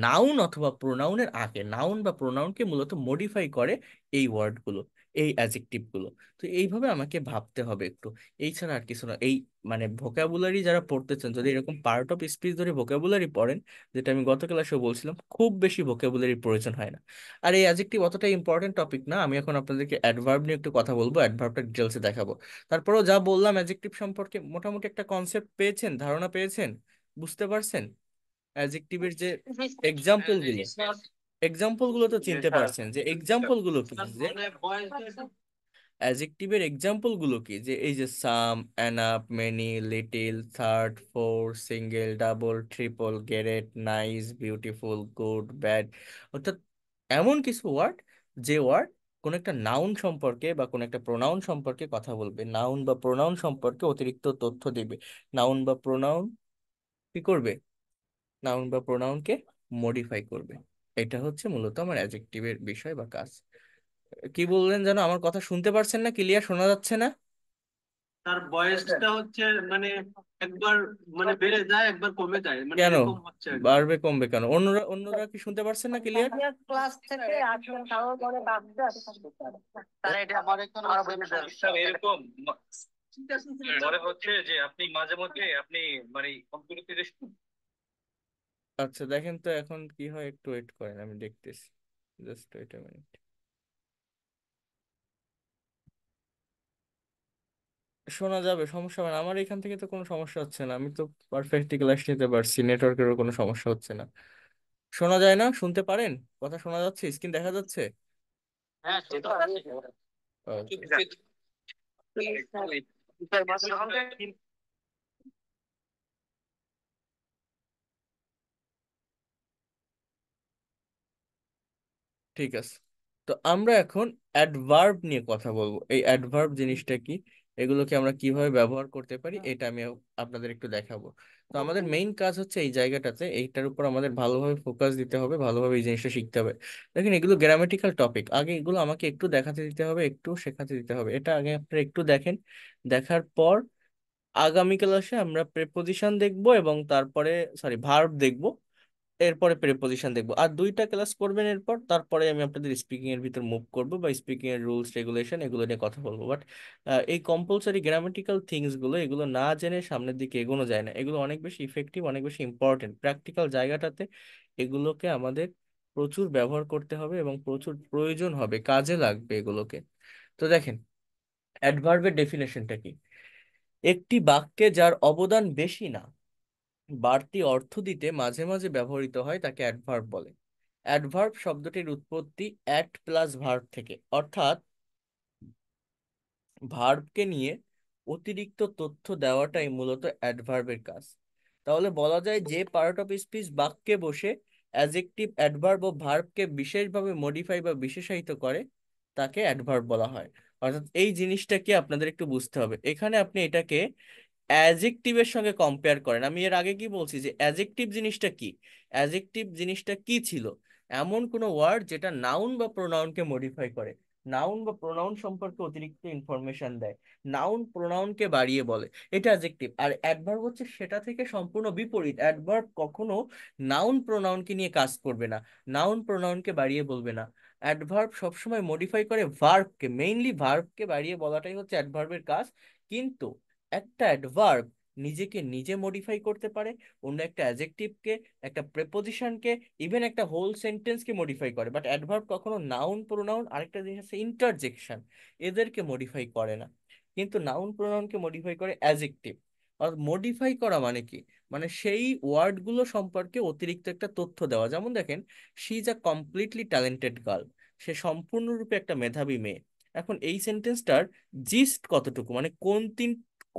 নাউন অথবা প্রোনাউনের আগে। নাউন বা প্রোনাউনকে মূলত মডিফাই করে এই ওয়ার্ডগুলো, এই অ্যাজেক্টিভ গুলো। তো এইভাবে আমাকে ভাবতে হবে একটু, এই ছাড়া আর কিছু না। এই মানে ভোকাবুলারি যারা পড়তে চান, যদি এরকম পার্ট অফ স্পিচ ধরে ভোকাবুলারি পড়েন, যেটা আমি গত ক্লাসেও বলছিলাম, খুব বেশি ভোকাবুলারির প্রয়োজন হয় না। আর এই অ্যাজেক্টিভ অতটা ইম্পর্টেন্ট টপিক না। আমি এখন আপনাদেরকে অ্যাডভার্ব নিয়ে একটু কথা বলবো, অ্যাডভার্বটা ডিটেলসে দেখাবো। তারপরেও যা বললাম অ্যাডজেক্টিভ সম্পর্কে মোটামুটি একটা কনসেপ্ট পেয়েছেন, ধারণা পেয়েছেন, বুঝতে পারছেন অ্যাডজেক্টিভের যে এক্সাম্পল গুলো, এক্সাম্পল গুলো তো চিনতে পারছেন যে এক্সাম্পল গুলো কি, যে অ্যাডজেক্টিভের এক্সাম্পল গুলো কি, যে এই যে some, enough, many, little, third, four, single, double, triple, great, nice, beautiful, good, bad. অর্থাৎ এমন কিছু ওয়ার্ড, যে ওয়ার্ড কোন একটা নাউন সম্পর্কে বা কোন একটা প্রোনাউন সম্পর্কে কথা বলবে, নাউন বা প্রোনাউন সম্পর্কে অতিরিক্ত তথ্য দিবে, নাউন বা প্রোনাউন কি করবে, নাউন বা প্রোনাউনকে মডিফাই করবে। এটা হচ্ছে মূলত আমার অ্যাডজেক্টিভের বিষয় বা কাজ। কি বললেন যেন, আমার কথা শুনতে পারছেন না? ক্লিয়ার শোনা যাচ্ছে না? তার বয়সটা হচ্ছে মানে একবার মানে বেড়ে যায় একবার কমে যায় মানে কেন এরকম হচ্ছে আর কি। বাড়বে কমবে কেন? অন্যরা অন্যরা কি শুনতে পারছেন না ক্লিয়ার? ক্লাস থেকে আসলে কারো পরে ভাবতে তারা এটা আমার এখন আরো বেশি স্যার এরকম মনে হচ্ছে যে আপনি মাঝে মধ্যে আপনি মানে কম্পিউটার থেকে আচ্ছা দেখেন তো এখন কি হয়, একটু ওয়েট করেন, আমি দেখতেছি, জাস্ট ওয়েট এ মিনিট। শোনা যাবে, সমস্যা হবে না। আমার এখান থেকে তো কোনো সমস্যা হচ্ছে না, আমি তো পারফেক্টলি ক্লাস নিতে পারছি, নেটওয়ার্কেরও কোনো সমস্যা হচ্ছে না। শোনা যায় না? শুনতে পারেন? কথা শোনা যাচ্ছে? স্ক্রিন দেখা যাচ্ছে? হ্যাঁ সেটা Okay. ঠিক আছে। তো আমরা এখন অ্যাডভার্ব নিয়ে কথা বলবো। এই অ্যাডভার্ব জিনিসটা কি, এগুলোকে আমরা কিভাবে ব্যবহার করতে পারি, এটা আমি আপনাদের একটু দেখাবো। তো আমাদের মেইন কাজ হচ্ছে এই জায়গাটাতে, এইটার উপর আমাদের ভালোভাবে ফোকাস দিতে হবে, ভালোভাবে এই জিনিসটা শিখতে হবে। দেখেন এগুলো গ্রামেটিক্যাল টপিক, আগে এগুলো আমাকে একটু দেখাতে দিতে হবে, একটু শেখাতে দিতে হবে। এটা আগে আপনারা একটু দেখেন, দেখার পর আগামী ক্লাসে আমরা প্রেপোজিশন দেখবো এবং তারপরে সরি ভার্ব দেখবো, এরপরে প্রিপোজিশন দেখবো। আর 2টা ক্লাস করবেন এরপর, তারপরে আমি আপনাদের স্পিকিং এর ভিতর মুভ করব বা স্পিকিং এর রুলস রেগুলেশন এগুলো নিয়ে কথা বলবো। বাট এই কম্পালসরি গ্রামাটিক্যাল থিংস গুলো, এগুলো না জেনে সামনের দিকে এগোনো যায় না। এগুলো অনেক বেশি ইফেক্টিভ, অনেক বেশি ইম্পর্টেন্ট প্র্যাকটিক্যাল জায়গাটাতে। এগুলোকে আমাদের প্রচুর ব্যবহার করতে হবে এবং প্রচুর প্রয়োজন হবে, কাজে লাগবে এগুলোকে। তো দেখেন অ্যাডভার্বের ডেফিনেশনটা কি, একটি বাক্যে যার অবদান বেশি না, বাড়তি অর্থ দিতে মাঝে মাঝে ব্যবহৃত হয়, তাকে অ্যাডভার্ব বলে। অ্যাডভার্ব শব্দটির উৎপত্তি অ্যাক্ট প্লাস ভার্ব থেকে, অর্থাৎ ভার্বকে নিয়ে অতিরিক্ত তথ্য দেওয়াটাই মূলত অ্যাডভার্বের কাজ। তাহলে বলা যায় যে পার্ট অফ স্পিচ বাক্যে বসে অ্যাডজেক্টিভ, অ্যাডভার্ব ও ভার্বকে বিশেষভাবে মডিফাই বা বিশেষায়িত করে, তাকে অ্যাডভার্ব বলা হয়। অর্থাৎ এই জিনিসটাকে আপনাদের একটু বুঝতে হবে। এখানে আপনি এটাকে অ্যাজেক্টিভের সঙ্গে কম্পেয়ার করেন। আমি এর আগে কি বলছি যে অ্যাজেক্টিভ জিনিসটা কি, অ্যাজেক্টিভ জিনিসটা কি ছিল, এমন কোনো ওয়ার্ড যেটা নাউন বা প্রোনাউনকে মডিফাই করে, নাউন বা প্রোনাউন সম্পর্কে অতিরিক্ত ইনফরমেশন দেয়, নাউন প্রোনাউনকে বাড়িয়ে বলে, এটা অ্যাজেক্টিভ। আর অ্যাডভার্ব হচ্ছে সেটা থেকে সম্পূর্ণ বিপরীত। অ্যাডভার্ব কখনো নাউন প্রোনাউনকে নিয়ে কাজ করবে না, নাউন প্রোনাউনকে বাড়িয়ে বলবে না। অ্যাডভার্ব সবসময় মডিফাই করে ভার্বকে, মেইনলি ভার্বকে বাড়িয়ে বলাটাই হচ্ছে অ্যাডভার্বের কাজ। কিন্তু একটা অ্যাডভার্ব নিজেকে নিজে মডিফাই করতে পারে, অন্য একটা অ্যাডজেক্টিভকে, একটা প্রেপোজিশনকে, ইভেন একটা হোল সেন্টেন্সকে মডিফাই করে। বাট অ্যাডভার্ব কখনো নাউন প্রোনাউন, আরেকটা জিনিস আছে ইন্টারজেকশন, এদেরকে মডিফাই করে না। কিন্তু নাউন প্রোনাউনকে মডিফাই করে অ্যাডজেক্টিভ। আর মডিফাই করা মানে কি, মানে সেই ওয়ার্ডগুলো সম্পর্কে অতিরিক্ত একটা তথ্য দেওয়া। যেমন দেখেন, she is a completely talented girl, সে সম্পূর্ণরূপে একটা মেধাবী মেয়ে। এখন এই সেন্টেন্সটার জিস্ট কতটুকু, মানে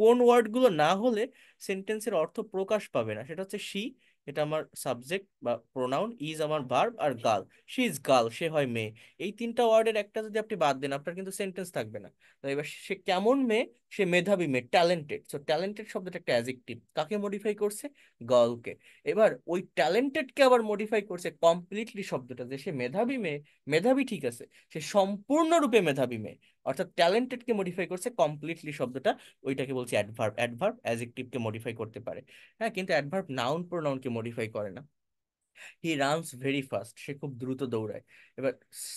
কোন ওয়ার্ডগুলো না হলে সেন্টেন্সের অর্থ প্রকাশ পাবে না, সেটা হচ্ছে শি, এটা আমার সাবজেক্ট বা প্রোনাউন, ইজ আমার ভার্ব, আর গার্ল, শি ইজ গার্ল, সে হয় মেয়ে। এই তিনটা ওয়ার্ডের একটা যদি আপনি বাদ দেন, আপনার কিন্তু সেন্টেন্স থাকবে না। তো এবার সে কেমন মেয়ে, সে মেধাবী মেয়ে, ট্যালেন্টেড। সো ট্যালেন্টেড শব্দটা একটা অ্যাডজেক্টিভ, কাকে মডিফাই করছে, গার্লকে। এবার ওই ট্যালেন্টেডকে আবার মডিফাই করছে কমপ্লিটলি শব্দটা, যে সে মেধাবী মেয়ে, মেধাবী ঠিক আছে, সে সম্পূর্ণরূপে মেধাবী মেয়ে। অর্থাৎ ট্যালেন্টেডকে মডিফাই করছে কমপ্লিটলি শব্দটা, ওইটাকে বলছি অ্যাডভার্ব। অ্যাডভার্ব অ্যাডজেক্টিভকে মডিফাই করতে পারে, হ্যাঁ, কিন্তু অ্যাডভার্ব নাউন প্রোনাউনকে মডিফাই করে না। হি রানস ভেরি ফাস্ট, সে খুব দ্রুত দৌড়ায়। এবার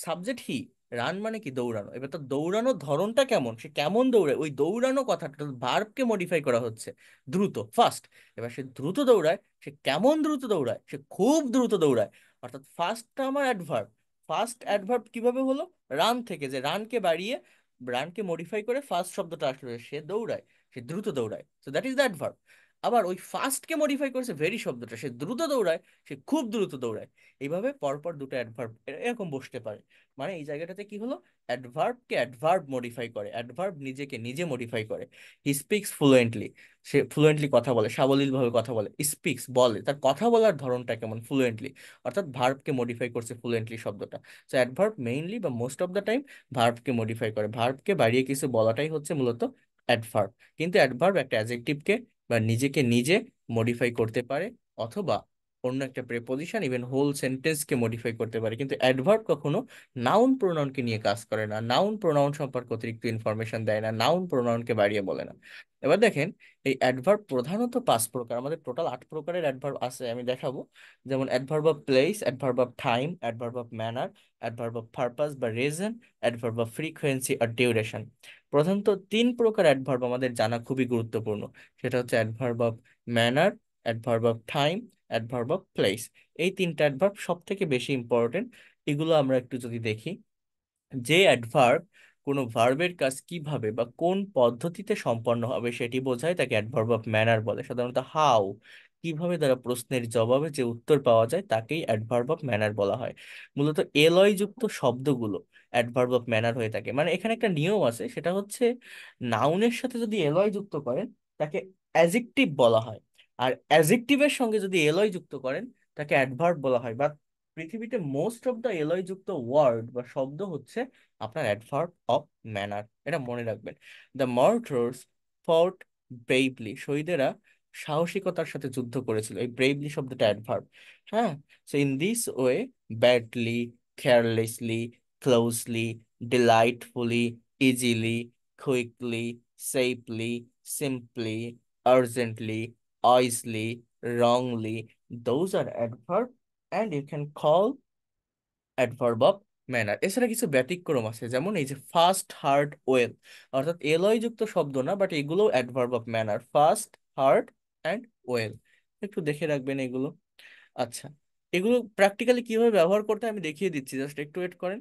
সাবজেক্ট হি, রান মানে কি, দৌড়ানো। এবার তো দৌড়ানোর ধরনটা কেমন, সে কেমন দৌড়ায়, ওই দৌড়ানো কথাটা ভার্বকে মডিফাই করা হচ্ছে, দ্রুত, ফাস্ট। এবার সে দ্রুত দৌড়ায়, সে কেমন দ্রুত দৌড়ায়, সে খুব দ্রুত দৌড়ায়। অর্থাৎ ফাস্টটা আমার অ্যাডভার্ব। ফাস্ট অ্যাডভার্ব কিভাবে হলো, রান থেকে, যে রানকে বাড়িয়ে, রানকে মডিফাই করে ফাস্ট শব্দটা আসলে, সে দৌড়ায়, সে দ্রুত দৌড়ায়, so that is the adverb. আবার ওই ফাস্টকে মডিফাই করেছে ভেরি শব্দটা, সে দ্রুত দৌড়ায়, সে খুব দ্রুত দৌড়ায়। এইভাবে পরপর দুটো অ্যাডভার্ব এরকম বসতে পারে। মানে এই জায়গাটাতে কি হলো, অ্যাডভার্বকে অ্যাডভার্ব মডিফাই করে, অ্যাডভার্ব নিজেকে নিজে মডিফাই করে। He speaks fluently, say fluently কথা বলে, সাবলীল ভাবে কথা বলে। স্পিক্স বলে, তার কথা বলার ধরনটা কেমন, ফ্লুয়েন্টলি। অর্থাৎ ভার্বকে মডিফাই করছে ফ্লুয়েন্টলি শব্দটা। তো অ্যাডভার্ব মেইনলি বা মোস্ট অফ দ্য টাইম ভার্বকে মডিফাই করে, ভার্বকে বাড়িয়ে কিছু বলাটাই হচ্ছে মূলত অ্যাডভার্ব। কিন্তু অ্যাডভার্ব একটা অ্যাডজেক্টিভকে বা নিজেকে নিজে মডিফাই করতে পারে, অথবা অন্য একটা প্রেপোজিশন, ইভেন হোল সেন্টেন্সকে মডিফাই করতে পারে। কিন্তু অ্যাডভার্ব কখনো নাউন প্রোনাউনকে নিয়ে কাজ করে না, নাউন প্রোনাউন সম্পর্কে অতিরিক্ত ইনফরমেশন দেয় না, নাউন প্রোনাউনকে বাড়িয়ে বলে না। এবার দেখেন, এই অ্যাডভার্ব প্রধানত 5 প্রকার, আমাদের টোটাল 8 প্রকারের অ্যাডভার্ব আছে, আমি দেখাবো। যেমন adverb of place, adverb of time, adverb of manner, adverb of purpose বা রিজন, অ্যাডভার্ব অফ ফ্রিকোয়েন্সি আর ডিউরেশন। প্রধানত 3 প্রকার অ্যাডভার্ব আমাদের জানা খুবই গুরুত্বপূর্ণ, সেটা হচ্ছে adverb of manner, adverb of time, adverb of place. এই 3টা অ্যাডভার্ব সব থেকে বেশি ইম্পর্টেন্ট। এগুলো আমরা একটু যদি দেখি, যে অ্যাডভার্ব কোনো ভার্বের কাজ কিভাবে বা কোন পদ্ধতিতে সম্পন্ন হবে সেটি বোঝায়, তাকে অ্যাডভার্ব অফ ম্যানার বলে। সাধারণত হাউ, কিভাবে দ্বারা প্রশ্নের জবাবে যে উত্তর পাওয়া যায়, তাকেই অ্যাডভার্ব অফ ম্যানার বলা হয়। মূলত এলয় যুক্ত শব্দগুলো অ্যাডভার্ব অফ ম্যানার হয়ে থাকে। মানে এখানে একটা নিয়ম আছে, সেটা হচ্ছে নাউনের সাথে যদি এলয় যুক্ত করেন, তাকে অ্যাজেক্টিভ বলা হয়। আর অ্যাজেক্টিভের সঙ্গে যদি এলয় যুক্ত করেন, তাকে অ্যাডভার্ব বলা হয়। বা পৃথিবীতে মোস্ট অফ দ্য এলয় যুক্ত ওয়ার্ড বা শব্দ হচ্ছে আপনার অ্যাডভার্ব অফ ম্যানার, এটা মনে রাখবেন। দ্য মার্টার্স ফট ব্রেভলি, শহীদেরা সাহসিকতার সাথে যুদ্ধ করেছিল, এই ব্রেভলি শব্দটা অ্যাডভার্ব। হ্যাঁ, so in this way, badly, carelessly, closely, delightfully, easily, quickly, safely, simply, urgently, wisely, wrongly, those are adverb and you can call adverb of manner. এছাড়া কিছু ব্যতিক্রম আছে, যেমন এই যে ফাস্ট, হার্ড, ওয়েল, অর্থাৎ এলয় যুক্ত শব্দ না, বাট এগুলো adverb of manner, fast, hard and well. একটু দেখে রাখবেন এগুলো। আচ্ছা, এগুলো প্র্যাকটিক্যালি কিভাবে ব্যবহার করতে হয় আমি দেখিয়ে দিচ্ছি, জাস্ট একটু ওয়েট করেন।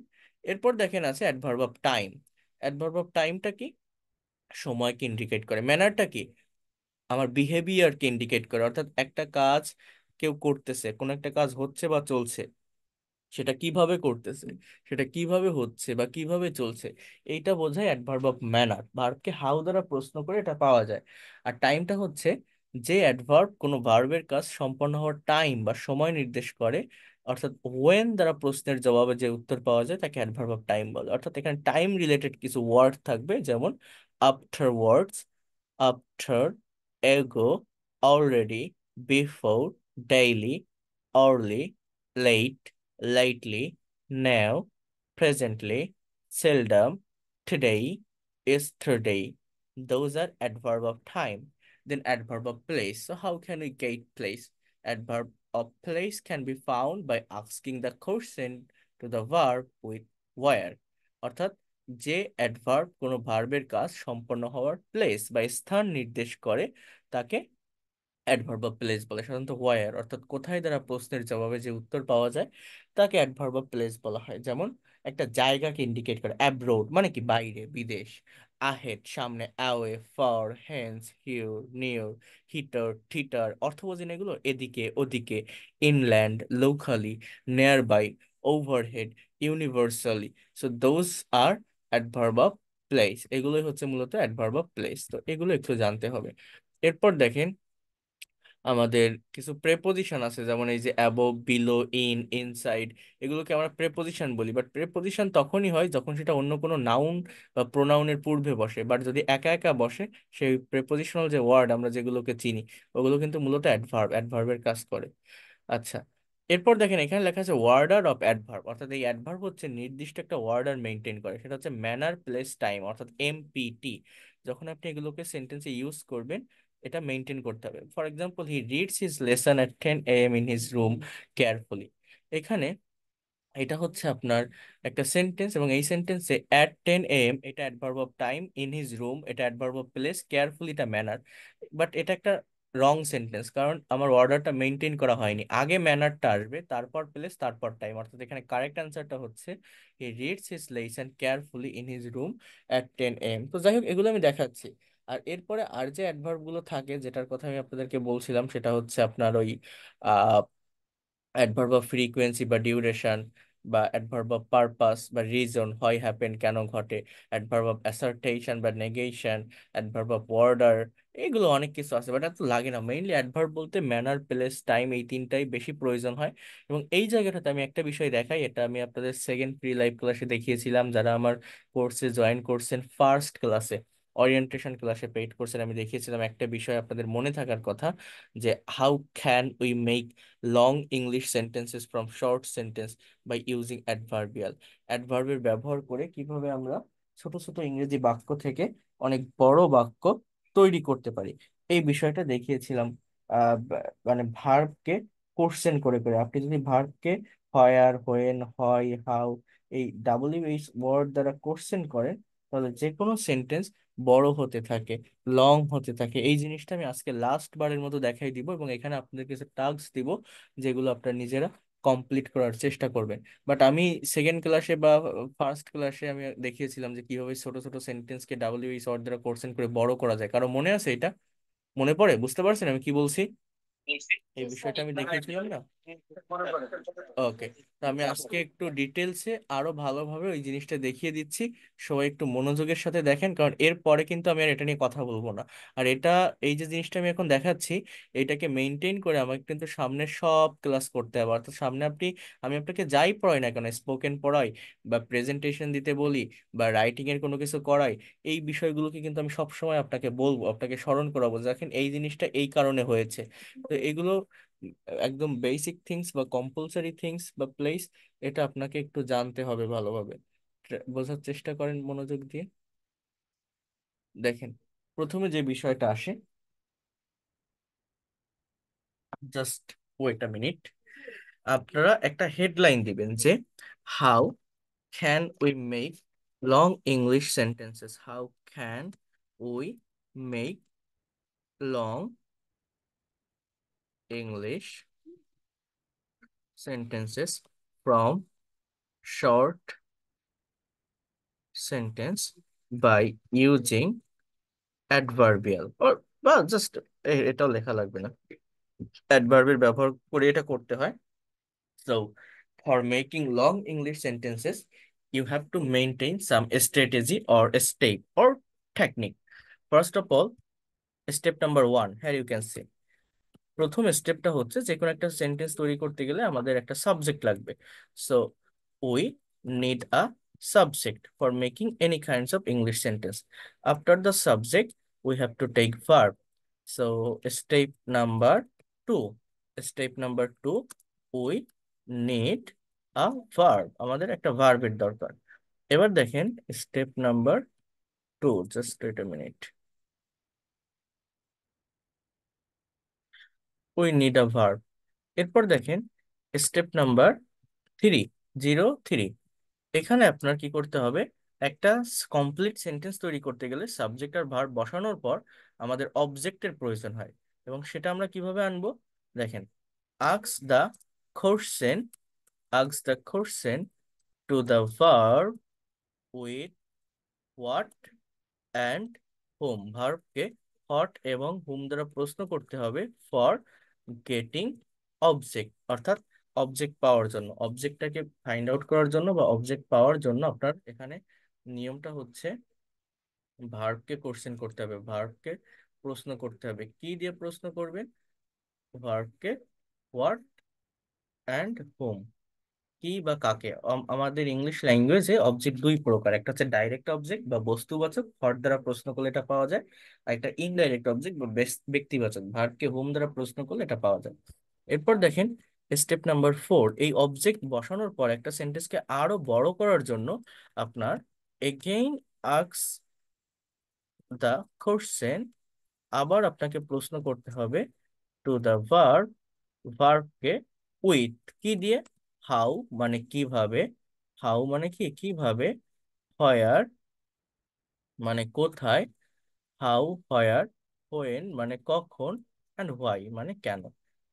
এরপর দেখেন আছে adverb of time. Adverb of টাইমটা কি, সময়কে ইন্ডিকেট করে। ম্যানারটা কি, আমার বিহেভিয়ারকে ইন্ডিকেট করে। অর্থাৎ একটা কাজ কেউ করতেছে, কোন একটা কাজ হচ্ছে বা চলছে, সেটা কিভাবে করতেছে, সেটা কিভাবে হচ্ছে বা কিভাবে চলছে, এইটা বোঝায় অ্যাডভার্ব অফ ম্যানার। ভার্বকে হাউ দ্বারা প্রশ্ন করে এটা পাওয়া যায়। আর টাইমটা হচ্ছে যে অ্যাডভার্ব কোনো ভার্বের কাজ সম্পন্ন হওয়ার টাইম বা সময় নির্দেশ করে। অর্থাৎ ওয়েন দ্বারা প্রশ্নের জবাবে যে উত্তর পাওয়া যায়, তাকে অ্যাডভার্ব অফ টাইম বলে। অর্থাৎ এখানে টাইম রিলেটেড কিছু ওয়ার্ড থাকবে, যেমন after words, after, ago, already, before, daily, early, late, lately, now, presently, seldom, today, yesterday. Those are adverb of time. Then adverb of place. So how can we get place? Adverb of place can be found by asking the question to the verb with where. অর্থাৎ যে adverb কোনো ভার্বের কাজ সম্পন্ন হওয়ার place বা স্থান নির্দেশ করে, তাকে অ্যাডভার্ব অফ প্লেস বলে। সাধারণত হোয়ার অর্থাৎ কোথায় দ্বারা প্রশ্নের জবাবে যে উত্তর পাওয়া যায় তাকে অ্যাডভার্ব অফ প্লেস বলা হয়। যেমন একটা জায়গাকে ইন্ডিকেট করে, অ্যাব্রোড মানে কি বাইরে, বিদেশ, আহেড সামনে, away, far, hence, here, near, hither, thither, অর্থ বোঝেন এগুলো, এদিকে ওদিকে, inland, locally, nearby, overhead, universally. So those are adverb of place. এগুলোই হচ্ছে মূলত অ্যাডভার্ব অফ প্লেস। তো এগুলো একটু জানতে হবে। এরপর দেখেন আমাদের কিছু প্রেপোজিশন আছে, যেমন এই যে অ্যাবোভ, বিলো, ইন, ইনসাইড, এগুলোকে আমরা প্রেপোজিশন বলি। বাট প্রেপোজিশন তখনই হয় যখন সেটা অন্য কোনো নাউন বা প্রোনাউনের পূর্বে বসে। বাট যদি একা একা বসে, সেই প্রেপোজিশনাল যে ওয়ার্ড আমরা যেগুলোকে চিনি, ওগুলো কিন্তু মূলত অ্যাডভার্বের কাজ করে। আচ্ছা, এরপর দেখেন এখানে লেখা আছে ওয়ার্ডার অফ অ্যাডভার্ব, অর্থাৎ এই অ্যাডভার্ব হচ্ছে নির্দিষ্ট একটা ওয়ার্ডার মেনটেন করে, সেটা হচ্ছে ম্যানার, প্লেস, টাইম, অর্থাৎ এমপিটি। যখন আপনি এগুলোকে সেন্টেন্সে ইউজ করবেন, এটা মেনটেন করতে হবে। For example, he reads his lesson at 10 AM in his room carefully. এখানে এটা হচ্ছে আপনার একটা সেন্টেন্স, এবং এই সেন্টেন্সে অ্যাট 10 AM এটা adverb of time, in his room এটা অ্যাডভার্ব অফ প্লেস, কেয়ারফুল এটা ম্যানার। বাট এটা একটা রং সেন্টেন্স, কারণ আমার অর্ডারটা মেনটেন করা হয়নি। আগে ম্যানারটা আসবে, তারপর প্লেস, তারপর টাইম। অর্থাৎ এখানে কারেক্ট অ্যান্সারটা হচ্ছে he reads his lesson carefully in his room at 10 AM। তো যাই হোক, এগুলো আমি দেখাচ্ছি। আর এরপরে আর যে অ্যাডভার্ব গুলো থাকে, যেটার কথা আমি আপনাদেরকে বলছিলাম, সেটা হচ্ছে আপনার ওই অ্যাডভার্ব অফ ফ্রিকোয়েন্সি বা ডিউরেশন, বা অ্যাডভার্ব অফ পারপাস বা রিজন, হয় হ্যাপেন কেন ঘটে, অ্যাডভার্ব অফ অ্যাসার্টেশন বা নেগেশন, অ্যাডভার্ব অফ অর্ডার, এগুলো অনেক কিছু আছে, বাট এত লাগে না। মেইনলি অ্যাডভার্ব বলতে ম্যানার, প্লেস, টাইম, এই তিনটাই বেশি প্রয়োজন হয়। এবং এই জায়গাটাতে আমি একটা বিষয় দেখাই, এটা আমি আপনাদের সেকেন্ড প্রি লাইভ ক্লাসে দেখিয়েছিলাম। যারা আমার কোর্সে জয়েন করছেন ফার্স্ট ক্লাসে, ওরিয়েন্টেশন ক্লাসে পেইড করছেন, আমি দেখিয়েছিলাম একটা বিষয় আপনাদের মনে থাকার কথা, যে how can we make long English sentences from short sentence by using adverbial. অ্যাডভার্বের ব্যবহার করে কিভাবে আমরা ছোট ছোট ইংরেজি বাক্য থেকে অনেক বড় বাক্য তৈরি করতে পারি, এই বিষয়টা দেখিয়েছিলাম। মানে ভার্বকে কোশ্চেন করে করে, আপনি যদি ভার্বকে হোয়ার, হোয়েন, হয়, হাউ, এই WH ওয়ার্ড দ্বারা কোশ্চেন করেন, তাহলে যে কোনো সেন্টেন্স বড় হতে থাকে, লং হতে থাকে। এই জিনিসটা আমি আজকে লাস্ট বারের মতো দেখাই দিব, এবং এখানে আপনাদের কিছু টাস্ক দিব, যেগুলো আপনারা নিজেরা কমপ্লিট করার চেষ্টা করবেন। বাট আমি সেকেন্ড ক্লাসে বা ফার্স্ট ক্লাসে আমি দেখিয়েছিলাম যে কিভাবে ছোট ছোট সেন্টেন্সকে WH ওয়ার্ড দ্বারা কোশ্চেন করে বড় করা যায়। কারো মনে আছে এটা? মনে পড়ে? বুঝতে পারছেন আমি কি বলছি? এই বিষয়টা আমি দেখিয়েছিলাম না? ওকে। তো আমি আজকে একটু ডিটেলসে আরো ভালোভাবে ওই জিনিসটা দেখিয়ে দিচ্ছি। সবাই একটু মনোযোগের সাথে দেখেন, কারণ এর পরে কিন্তু আমি আর এটা নিয়ে কথা বলবো না। আর এটা, এই যে জিনিসটা আমি এখন দেখাচ্ছি, এটাকে মেনটেন করে আমাকে কিন্তু সামনে সব ক্লাস করতে হবে। অর্থাৎ সামনে আমি আপনাকে যাই পড়াই না কেন, স্পোকেন পড়াই বা প্রেজেন্টেশন দিতে বলি বা রাইটিং এর কোনো কিছু করাই, এই বিষয়গুলোকে কিন্তু আমি সবসময় আপনাকে বলবো, আপনাকে স্মরণ করাবো, দেখেন এই জিনিসটা এই কারণে হয়েছে। তো এগুলো একদম বেসিক থিংস বা কম্পালসারি থিংস বা প্লেস, এটা আপনাকে একটু জানতে হবে ভালোভাবে। বোঝার চেষ্টা করেন মনোযোগ দিয়ে। দেখেন, প্রথমে যে বিষয়টা আসে, জাস্ট ওয়েট আ মিনিট। আপনারা একটা হেডলাইন দিবেন যে how can we make long English sentences, how can we make long English sentences from short sentence by using adverbial, বা জাস্ট এটাও লেখা লাগবে না, অ্যাডভার্বের ব্যবহার করে এটা করতে হয়। So for making long English sentences you have to maintain some strategy or step or technique. First of all, step number 1, হ্যাঁ ইউ ক্যান সে, প্রথম স্টেপটা হচ্ছে যে কোনো একটা সেন্টেন্স তৈরি করতে গেলে আমাদের একটা সাবজেক্ট লাগবে। So we need a subject for making any kinds of English sentence. After the subject we have to take verb. So step number 2, step number 2, we need a verb, আমাদের একটা ভার্বের দরকার। এবার দেখেন স্টেপ number 2, just wait a minute, we need a verb. এরপর দেখেন স্টেপ নাম্বার 3, 0, 3, এখানে আপনার কি করতে হবে, একটা কমপ্লিট সেন্টেন্স তৈরি করতে গেলে সাবজেক্ট আর ভার্ব বসানোর পর আমাদের অবজেক্টের প্রয়োজন হয়, এবং সেটা আমরা কিভাবে আনবো দেখেন। Ask the question, ask the question to the verb with what and whom. ভার্বকে হট এবং হোম দ্বারা প্রশ্ন করতে হবে ফর গেটিং অবজেক্ট, অর্থাৎ অবজেক্ট পাওয়ার জন্য, অবজেক্টটাকে ফাইন্ড আউট করার জন্য বা অবজেক্ট পাওয়ার জন্য আপনার এখানে নিয়মটা হচ্ছে ভার্বকে কোশ্চেন করতে হবে, ভার্বকে প্রশ্ন করতে হবে। কি দিয়ে প্রশ্ন করবেন? ভার্বকে হোয়াট অ্যান্ড হোম, কি বা কাকে। আমাদের ইংলিশ ল্যাঙ্গুয়েজে অবজেক্ট দুই প্রকার, একটা হচ্ছে ডাইরেক্ট অবজেক্ট বা বস্তুবাচক, হট দ্বারা প্রশ্ন করলে এটা পাওয়া যায়, আর একটা ইনডাইরেক্ট অবজেক্ট বা ব্যক্তিবাচক, ভার্বকে হোম দ্বারা প্রশ্ন করলে এটা পাওয়া যায়। এরপর দেখেন স্টেপ নাম্বার 4, এই অবজেক্ট বসানোর পর একটা সেন্টেন্সকে আরো বড় করার জন্য আপনার এগেইন আস্ক দ্য কোশ্চেন, আবার আপনাকে প্রশ্ন করতে হবে টু দ্য ভার্ব, ভার্বকে উইথ, কি দিয়ে? হাউ মানে কিভাবে, হাউ মানে কি কিভাবে, হোয়ার মানে কোথায়, হাউ হোয়ার, হোয়েন মানে কখন, অ্যান্ড হোয়াই মানে কেন।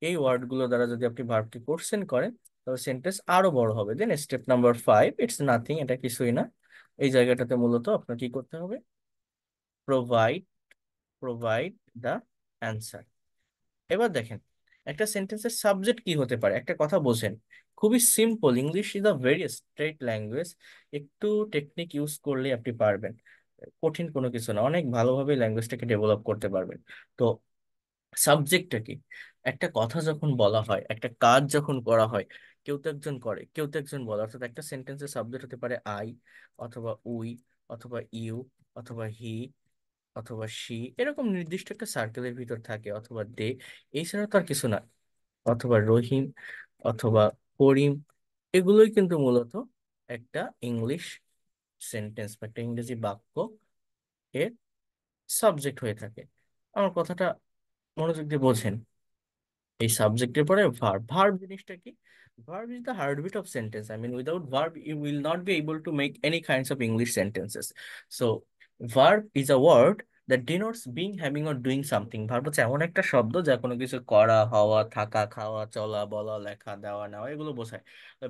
এই ওয়ার্ডগুলো দ্বারা যদি আপনি ভার্বকে কোশ্চেন করেন তবে সেন্টেন্স আরো বড় হবে। Then step number 5, it's nothing, এটা কিছুই না। এই জায়গাটাতে মূলত আপনার কি করতে হবে? Provide, provide the answer. এবার দেখেন একটা সেন্টেন্সের সাবজেক্ট কি হতে পারে, একটা কথা বোঝেন। খুবই simple, English is a very straight language, একটু টেকনিক ইউজ করলে আপনি পারবেন, কঠিন কোনো কিছু না, অনেক ভালোভাবে ল্যাঙ্গুয়েজটাকে ডেভেলপ করতে পারবেন। তো সাবজেক্টটা কি? একটা কথা যখন বলা হয়, একটা কাজ যখন করা হয়, কেউ তো একজন করে, কেউ তো একজন বলে, অর্থাৎ একটা সেন্টেন্সের সাবজেক্ট হতে পারে আই, অথবা উই, অথবা ইউ, অথবা হি, অথবা সি, এরকম নির্দিষ্ট একটা সার্কেলের ভিতর থাকে, অথবা দে, এছাড়া তো আর কিছু না, অথবা রহিম, অথবা করিম। এগুলোই কিন্তু মূলত একটা ইংলিশ সেন্টেন্স বা একটা ইংরেজি বাক্য এর সাবজেক্ট হয়ে থাকে। আমার কথাটা মনোযোগ দিয়ে বোঝেন। এই সাবজেক্টের পরে ভার্ব, ভার্ব জিনিসটা কি? Verb is the heartbeat of sentence, I mean without verb you will not be able to make any kinds of English sentences. So verb is a word that denotes being, having or doing something. Verb হচ্ছে এমন একটা শব্দ যা কোনো কিছু করা, হওয়া, থাকা, খাওয়া, চলা, বলা, লেখা, দেওয়া, নেওয়া এগুলো বোঝায়।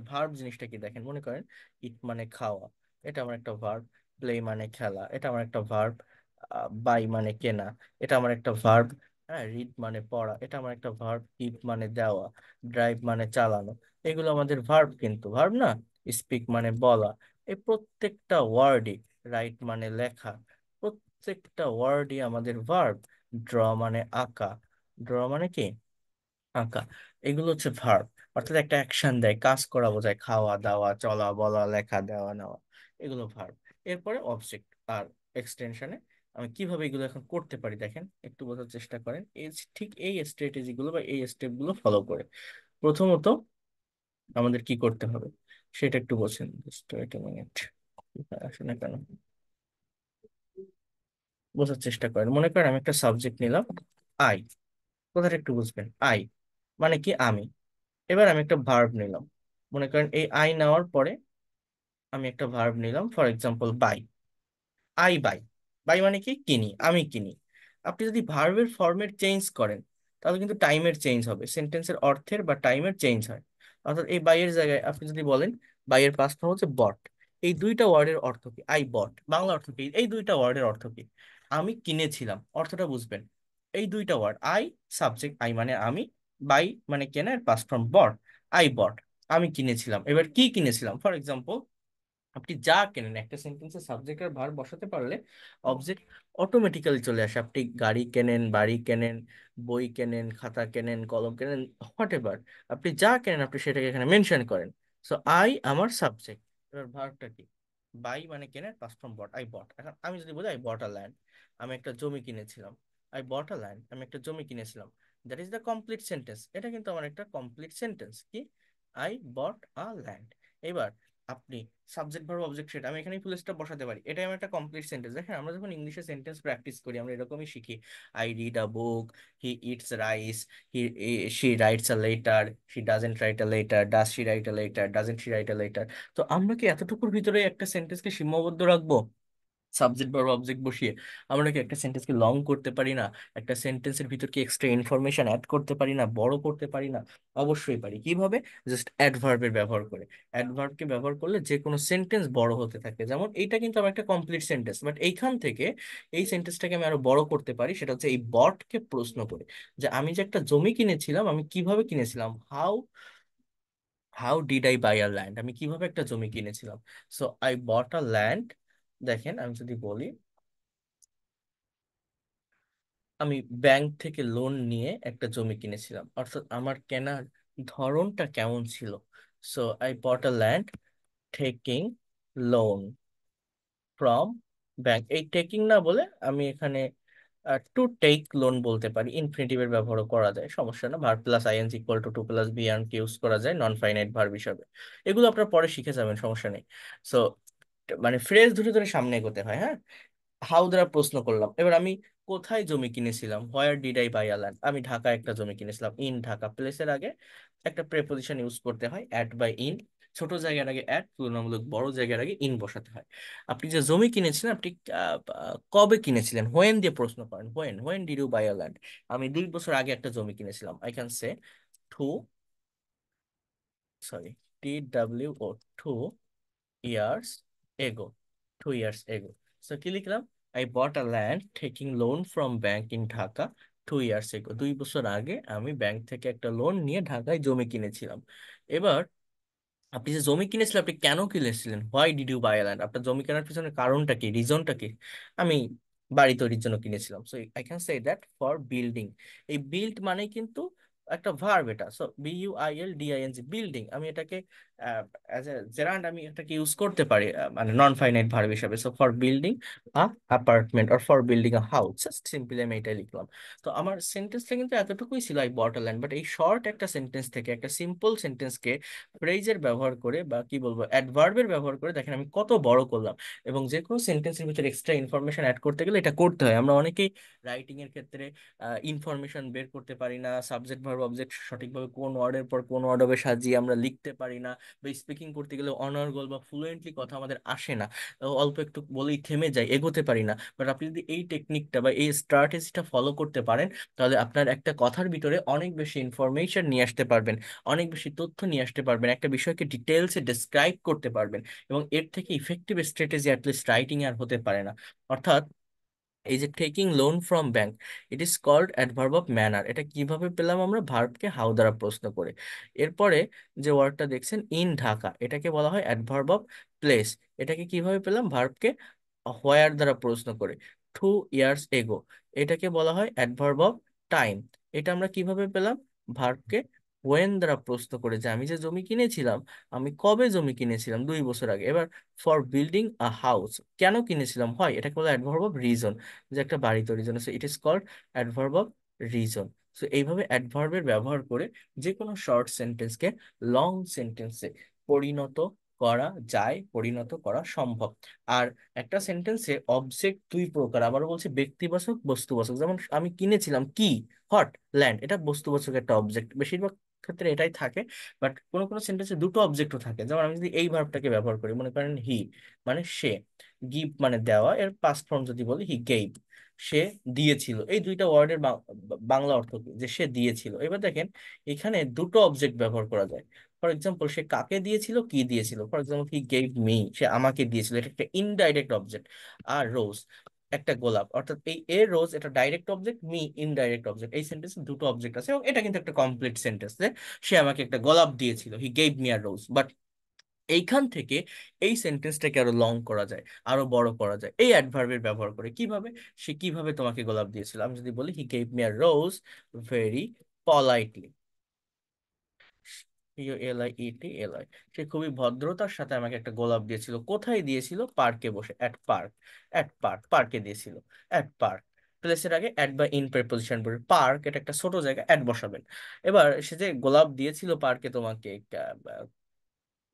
ভার্ব জিনিসটা কি দেখেন, মনে করেন ইট মানে খাওয়া, এটা আমার একটা ভার্ব। প্লে মানে খেলা, এটা আমার একটা ভার্ব। বাই মানে কেনা, এটা আমার একটা ভার্ব। হ্যাঁ, রিড মানে পড়া, এটা আমার একটা ভার্ব। ইট মানে দেওয়া, ড্রাইভ মানে চালানো, এগুলো আমাদের ভার্ব, কিন্তু ভার্ব না। স্পিক মানে বলা, এই প্রত্যেকটা ওয়ার্ডই, রাইট মানে লেখা, প্রত্যেকটা ওয়ার্ডই আমাদের ভার্ব। ড্র মানে আঁকা, ড্র মানে কি আঁকা, এগুলো হচ্ছে ভার্ব। অর্থাৎ একটা অ্যাকশন দেয়, কাজ করা বোঝায়, খাওয়া দাওয়া, চলা বলা, লেখা, দেওয়া নেওয়া, এগুলো ভার্ব। এরপরে অবজেক্ট আর এক্সটেনশনে আমি কিভাবে এগুলো এখন করতে পারি দেখেন, একটু বোঝার চেষ্টা করেন। এই ঠিক এই স্ট্র্যাটেজি গুলো বা এই স্টেপ গুলো ফলো করে প্রথমত আমাদের কি করতে হবে সেটা একটু বোঝেন। Just wait a minute, আসে না কেন, বোঝার চেষ্টা করেন। মনে করেন আমি একটা সাবজেক্ট নিলাম আই, কথাটা একটু বুঝবেন। আই মানে কি আমি। এবার আমি একটা ভার্ব নিলাম, মনে করেন এই আই নেওয়ার পরে আমি একটা ভার্ব নিলাম, for example buy. I buy, buy মানে কি কিনি, আমি কিনি। আপনি যদি ভার্বের ফর্মেট চেঞ্জ করেন তাহলে কিন্তু টাইমের চেঞ্জ হবে, সেন্টেন্সের অর্থের বা টাইমের চেঞ্জ হয়। অর্থাৎ এই বাইয়ের জায়গায় আপনি যদি বলেন বাইয়ের পাস্ট ফর্ম হচ্ছে বট, এই দুইটা ওয়ার্ডের অর্থ কি? আই বট, বাংলা অর্থ কি? এই দুইটা ওয়ার্ডের অর্থ কি? আমি কিনেছিলাম, অর্থটা বুঝবেন। এই দুইটা ওয়ার্ড, আই সাবজেক্ট, আই মানে আমি, বাই মানে কেনা, এর past form bought. I bought, আমি কিনেছিলাম। এবার কি কিনেছিলাম, ফর এক্সাম্পল আপনি যা কেনেন, একটা সেন্টেন্সে সাবজেক্ট আর ভার্ব বসাতে পারলে অবজেক্ট অটোমেটিক্যালি চলে আসে। আপনি গাড়ি কেনেন, বাড়ি কেনেন, বই কেনেন, খাতা কেনেন, কলম কেনেন, হোয়াট এভার, আপনি যা কেনেন আপনি সেটাকে এখানে মেনশন করেন। সো আই আমার সাবজেক্ট, এবার ভার্বটা কি? বাই মানে কেনেন, past from bought, I bought. এখন আমি যদি বলি আই বট আ ল্যান্ড, আমি একটা জমি কিনেছিলাম। আই বট আ ল্যান্ড, আমি একটা জমি কিনেছিলাম। That is the complete sentence, এটা কিন্তু আমার একটা কমপ্লিট সেন্টেন্স কি, আই বট আ ল্যান্ড। এবার আপনি সাবজেক্ট ভার্ব অবজেক্ট সেটা আমি এখানে ফুল স্টপ বসাতে পারি, এটাই আমার একটা কমপ্লিট সেন্টেন্স। দেখেন আমরা যখন ইংলিশে সেন্টেন্স প্র্যাকটিস করি আমরা এরকমই শিখি। I read a book, he eats rice, he she writes a letter, she doesn't write a letter, does she write a letter, doesn't she write a letter. তো আমরা কি এতটুকুর ভিতরে একটা সেন্টেন্সকে সীমাবদ্ধ রাখবো সাবজেক্ট ভার্ব অবজেক্ট বসিয়ে? আমরা কি একটা সেন্টেন্সকে লং করতে পারি না? একটা সেন্টেন্সের ভিতর কি এক্সট্রা ইনফরমেশন অ্যাড করতে পারি না, বড় করতে পারি না? অবশ্যই পারি। কিভাবে? জাস্ট অ্যাডভার্বের ব্যবহার করে। অ্যাডভার্বকে ব্যবহার করলে যে কোনো সেন্টেন্স বড় হতে থাকে। যেমন এইটা কিন্তু আমার একটা কমপ্লিট সেন্টেন্স, বাট এইখান থেকে এই সেন্টেন্সটাকে আমি আরো বড় করতে পারি, সেটা হচ্ছে এই বটকে প্রশ্ন করে যে আমি যে একটা জমি কিনেছিলাম আমি কিভাবে কিনেছিলাম, how how did I buy a land, আমি কিভাবে একটা জমি কিনেছিলাম। So I bought a land. দেখেন আমি যদি বলি আমি ব্যাংক থেকে লোন নিয়ে একটা জমি কিনেছিলাম, অর্থাৎ আমার কেনার ধরনটা কেমন ছিল। So I bought a land taking loan from bank. এই টেকিং না বলে আমি এখানে টু টেক লোন বলতে পারি, ইনফিনিটিভের ব্যবহারও করা যায়, সমস্যা না। Verb plus ING equal to to plus V আর কে ইউজ করা যায় নন ফাইনাইট ভার্ব হিসাবে। এগুলো আপনারা পরে শিখে যাবেন, সমস্যা নেই। সো মানে ফ্রেজ ধরে ধরে সামনে এগোতে হয়, হ্যাঁ। হাউ দ্বারা প্রশ্ন করলাম, এবার আমি কোথায় জমি কিনেছিলাম, where did I buy a land, আমি ঢাকায় একটা জমি কিনেছিলাম। ইন ঢাকা, প্লেসের আগে একটা প্রেপোজিশন ইউজ করতে হয়, অ্যাট বাই ইন। ছোট জায়গার আগে অ্যাট, তুলনামূলক বড় জায়গার আগে ইন বসাতে হয়। আপনি যে জমি কিনেছিলেন আপনি কবে কিনেছিলেন, হোয়েন দিয়ে প্রশ্ন করেন। When, when did you buy a land, আমি 2 বছর আগে একটা জমি কিনেছিলাম। I can say two, sorry, TWO, 2 years ago, 2 years ago. So কি লিখলাম? I bought a land taking loan from bank in Dhaka 2 years ago. 2 বছর আগে আমি ব্যাংক থেকে একটা লোন নিয়ে ঢাকায় জমি কিনেছিলাম। এবার আপনি যে জমি কিনেছিলেন আপনি কেন কিনেছিলেন, why did you buy land, আপনার জমি কেনার পিছনে কারণটা কি, রিজনটা কি? আমি বাড়ি তৈরির জন্য কিনেছিলাম। So I can say that for building. এই বিল্ড মানে কিন্তু একটা ভার্ব, এটা। So BUILDING, building. আমি এটাকে অ্যাজ এ জেরান্ড আমি এটাকে ইউজ করতে পারি মানে নন ফাইনাইট ভার্ব হিসাবে। So for building a apartment or for building a house, just simply আমি এটাই লিখলাম। তো আমার সেন্টেন্সটা কিন্তু এতটুকুই ছিল, I bought a land. But এই শর্ট একটা সেন্টেন্স থেকে একটা সিম্পল সেন্টেন্সকে ফ্রেজের ব্যবহার করে বা কি বলবো অ্যাডভার্বের ব্যবহার করে দেখেন আমি কত বড় করলাম। এবং যে কোনো সেন্টেন্সের ভিতরে এক্সট্রা ইনফরমেশন অ্যাড করতে গেলে এটা করতে হয়। আমরা অনেকেই রাইটিং এর ক্ষেত্রে ইনফরমেশন বের করতে পারি না, সাবজেক্ট ভার্ব অবজেক্ট সঠিকভাবে কোন ওয়ার্ডের পর কোন ওয়ার্ড হবে সাজিয়ে আমরা লিখতে পারি না, বা স্পিকিং করতে গেলে অনর্গল বা ফ্লুয়েন্টলি কথা আমাদের আসে না, অল্প একটু বলেই থেমে যাই, এগোতে পারি না। বাট আপনি যদি এই টেকনিকটা বা এই স্ট্র্যাটেজিটা ফলো করতে পারেন তাহলে আপনার একটা কথার ভিতরে অনেক বেশি ইনফরমেশন নিয়ে আসতে পারবেন, অনেক বেশি তথ্য নিয়ে আসতে পারবেন, একটা বিষয়কে ডিটেলসে ডেসক্রাইব করতে পারবেন। এবং এর থেকে ইফেক্টিভ স্ট্র্যাটেজি অ্যাটলিস্ট রাইটিং আর হতে পারে না। অর্থাৎ এই যে taking loan from bank, it is called adverb of manner. এটা কিভাবে পেলাম আমরা, ভার্বকে হাউ দ্বারা প্রশ্ন করে। এরপরে যে ওয়ার্ডটা দেখছেন ইন ঢাকা, এটাকে বলা হয় অ্যাডভার্ব অফ প্লেস। এটাকে কিভাবে পেলাম, ভার্বকে হোয়ার দ্বারা প্রশ্ন করে। 2 years এগো, এটাকে বলা হয় অ্যাডভার্ব অফ টাইম। এটা আমরা কিভাবে পেলাম, ভার্বকে ওয়েন দ্বারা প্রশ্ন করে যে আমি যে জমি কিনেছিলাম আমি কবে জমি কিনেছিলাম, 2 বছর আগে। এবার ফর বিল্ডিং আ হাউস, কেন কিনেছিলাম, হয় এটাকে বলা অ্যাডভার্ব অফ রিজন, যে একটা বাড়ি তৈরির জন্য। So it is called adverb of reason. সো এইভাবে অ্যাডভার্বের ব্যবহার করে যে কোনো শর্ট সেন্টেন্সকে লং সেন্টেন্সে পরিণত করা যায়, পরিণত করা সম্ভব। আর একটা সেন্টেন্সে অবজেক্ট 2 প্রকার, আবার বলছে ব্যক্তিবাচক বস্তুবাচক। যেমন আমি কিনেছিলাম কি, হট, ল্যান্ড, এটা বস্তুবাচক একটা অবজেক্ট, বেশিরভাগ ক্ষেত্রে এটাই থাকে। বাট কোনো কোনো সেন্টেন্সে দুটো অবজেক্টও থাকে। যেমন আমি যদি এই ভার্বটাকে ব্যবহার করি, মনে করেন হি মানে সে, গিভ মানে দেওয়া, এর পাস্ট ফর্ম যদি বলি হি গেভ, সে দিয়েছিল। এই দুইটা ওয়ার্ডের বাংলা অর্থ কি, যে সে দিয়েছিল। এবার দেখেন এখানে দুটো অবজেক্ট ব্যবহার করা যায়। ফর এক্সাম্পল সে কাকে দিয়েছিল, কি দিয়েছিল। For example he gave me, সে আমাকে দিয়েছিল, এটা একটা ইনডাইরেক্ট অবজেক্ট। আর রোজ, একটা গোলাপ, অর্থাৎ এই এ রোজ এটা direct object, me indirect object. এই সেন্টেন্সে দুটো অবজেক্ট আছে এবং এটা কিন্তু একটা কমপ্লিট সেন্টেন্স যে সে আমাকে একটা গোলাপ দিয়েছিল, হি gave me a rose. But এইখান থেকে এই সেন্টেন্সটাকে আরো লং করা যায়, আরো বড় করা যায় এই অ্যাডভার্বের ব্যবহার করে। কিভাবে, সে কিভাবে তোমাকে গোলাপ দিয়েছিল, আমি যদি বলি হি gave me a rose very politely, POLIETLI, সে খুবই ভদ্রতার সাথে আমাকে একটা গোলাপ দিয়েছিল। কোথায় দিয়েছিল, পার্কে বসে, অ্যাট পার্ক, অ্যাট পার্ক, পার্কে দিয়েছিল, অ্যাট পার্ক। প্লেসের আগে অ্যাট বা ইন প্রেপোজিশন বলবে, পার্ক এটা একটা ছোট জায়গা, অ্যাট বসাবেন। এবার সে যে গোলাপ দিয়েছিল পার্কে তোমাকে,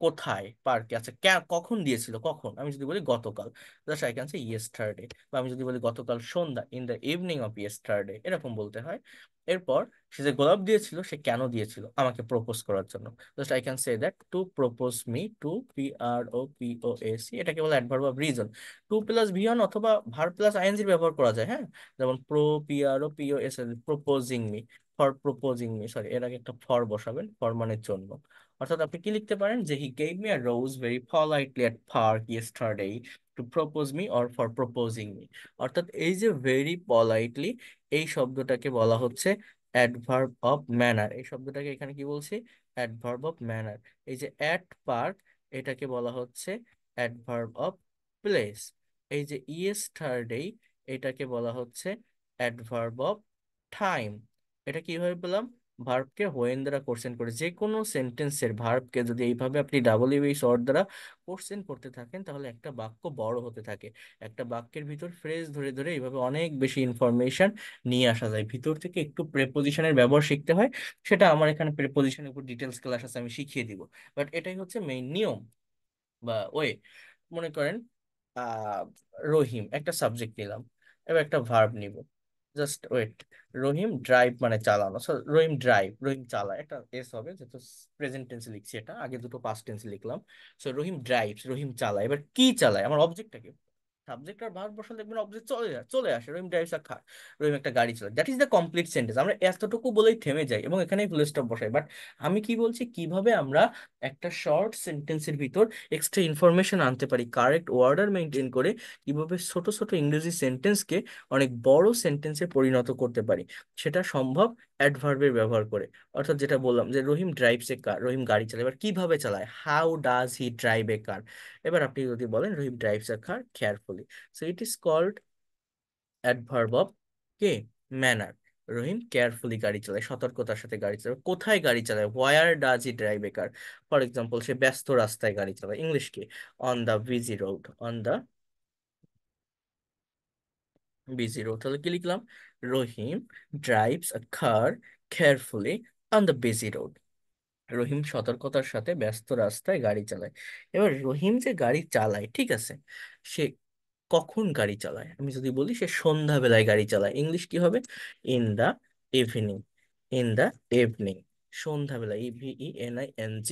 কোথায়, পার্কে, আচ্ছা কখন দিয়েছিল, কখন, আমি যদি বলি গতকাল, just I can say yesterday. বা আমি যদি বলি গতকাল সন্ধ্যা, in the evening of yesterday, এরকম বলতে হয়। এরপর সে যে গোলাপ দিয়েছিল সে কেন দিয়েছিল, আমাকে প্রপোজ করার জন্য, just I can say that to propose me, to PROPOSE, এটাকে বলে adverb of reason. To plus ভিয়ন অথবা ভার্ব প্লাস আইএনজি ব্যবহার করা যায়, হ্যাঁ। যেমন PROPOS, proposing me, for proposing me, sorry এর আগে একটা ফর বসাবেন, ফর মানে জন্য। অর্থাৎ আপনি কি লিখতে পারেন যে হি gave me a rose very politely at park yesterday two propose me or for proposing me. অর্থাৎ এই যে ভেরি পলাইটলি, এই শব্দটাকে বলা হচ্ছে অ্যাডভার্ব অফ ম্যানার। এই শব্দটাকে এখানে কি বলছি, অ্যাডভার্ব অফ ম্যানার। এই যে অ্যাট পার্ক, এটাকে বলা হচ্ছে অ্যাডভার্ব অফ প্লেস। এই যে ইয়েস্টারডে, এটাকে বলা হচ্ছে অ্যাডভার্ব অফ টাইম। এটা কিভাবে পেলাম, ভার্বকে হোয়েন দ্বারা কোশ্চেন করে। যে কোনো সেন্টেন্সের ভার্বকে যদি এইভাবে আপনি WH ওয়ার্ড দ্বারা কোশ্চেন করতে থাকেন, তাহলে একটা বাক্য বড় হতে থাকে। একটা বাক্যের ভিতর ফ্রেজ ধরে ধরে এইভাবে অনেক বেশি ইনফরমেশন নিয়ে আসা যায়। ভিতর থেকে একটু প্রেপোজিশনের ব্যবহার শিখতে হয়, সেটা আমার এখানে প্রেপোজিশনের উপর ডিটেলস ক্লাস আছে, আমি শিখিয়ে দিব। বাট এটাই হচ্ছে মেইন নিয়ম বা ওয়ে। মনে করেন আহ রহিম, একটা সাবজেক্ট নিলাম, এবার একটা ভার্ব নিব। Just wait. রহিম ড্রাইভ মানে চালানো, রহিম ড্রাইভ, রহিম চালায়, একটা এস হবে যেহেতু প্রেজেন্ট টেন্সে লিখছি, এটা আগে দুটো পাস্ট টেন্সে লিখলাম। সো রহিম ড্রাইভস, রহিম চালায়। এবার কি চালায়, আমার অবজেক্টটাকে, সাবজেক্ট আর ভার্ব বসালে দেখবেন অবজেক্ট চলে আসে, রহিম ড্রাইভস আ কার, রহিম একটা গাড়ি চালায়। That is the complete sentence. আমরা এতটুকু বলেই থেমে যাই এবং এখানেই ফুল স্টপ বসাই। বাট আমি কি বলছি, কিভাবে আমরা একটা শর্ট সেন্টেন্সের ভিতর এক্সট্রা ইনফরমেশন আনতে পারি, কারেক্ট অর্ডার মেনটেন করে কিভাবে ছোট ছোট ইংরেজি সেন্টেন্সকে অনেক বড় সেন্টেন্সে পরিণত করতে পারি, সেটা সম্ভব অ্যাডভার্বের ব্যবহার করে। অর্থাৎ যেটা বললাম যে রহিম ড্রাইভস এ কার, রহিম গাড়ি চালায়, এবার কিভাবে চালায়, how does he drive a car. এবার আপনি যদি বলেন Rahim drives a car carefully, so it is called adverb of কে, ম্যানার। রহিম কেয়ারফুলি গাড়ি চালায়, সতর্কতার সাথে গাড়ি চালায়। কোথায় গাড়ি চালায়, where does he drive a car. For example, সে ব্যস্ত রাস্তায় গাড়ি চালায়, ইংলিশ কি, on the busy road, on the busy road. তাহলে কি লিখলাম, Rahim drives a car carefully on the busy road. Rahim সতর্কতার সাথে ব্যস্ত রাস্তায় গাড়ি চালায়। এবার রহিম যে গাড়ি চালায়, ঠিক আছে, সে কখন গাড়ি চালায়, আমি যদি বলি সে সন্ধ্যাবেলায় গাড়ি চালায়, ইংলিশ কি হবে, in the evening, in the evening, সন্ধ্যাবেলায়, EVENING।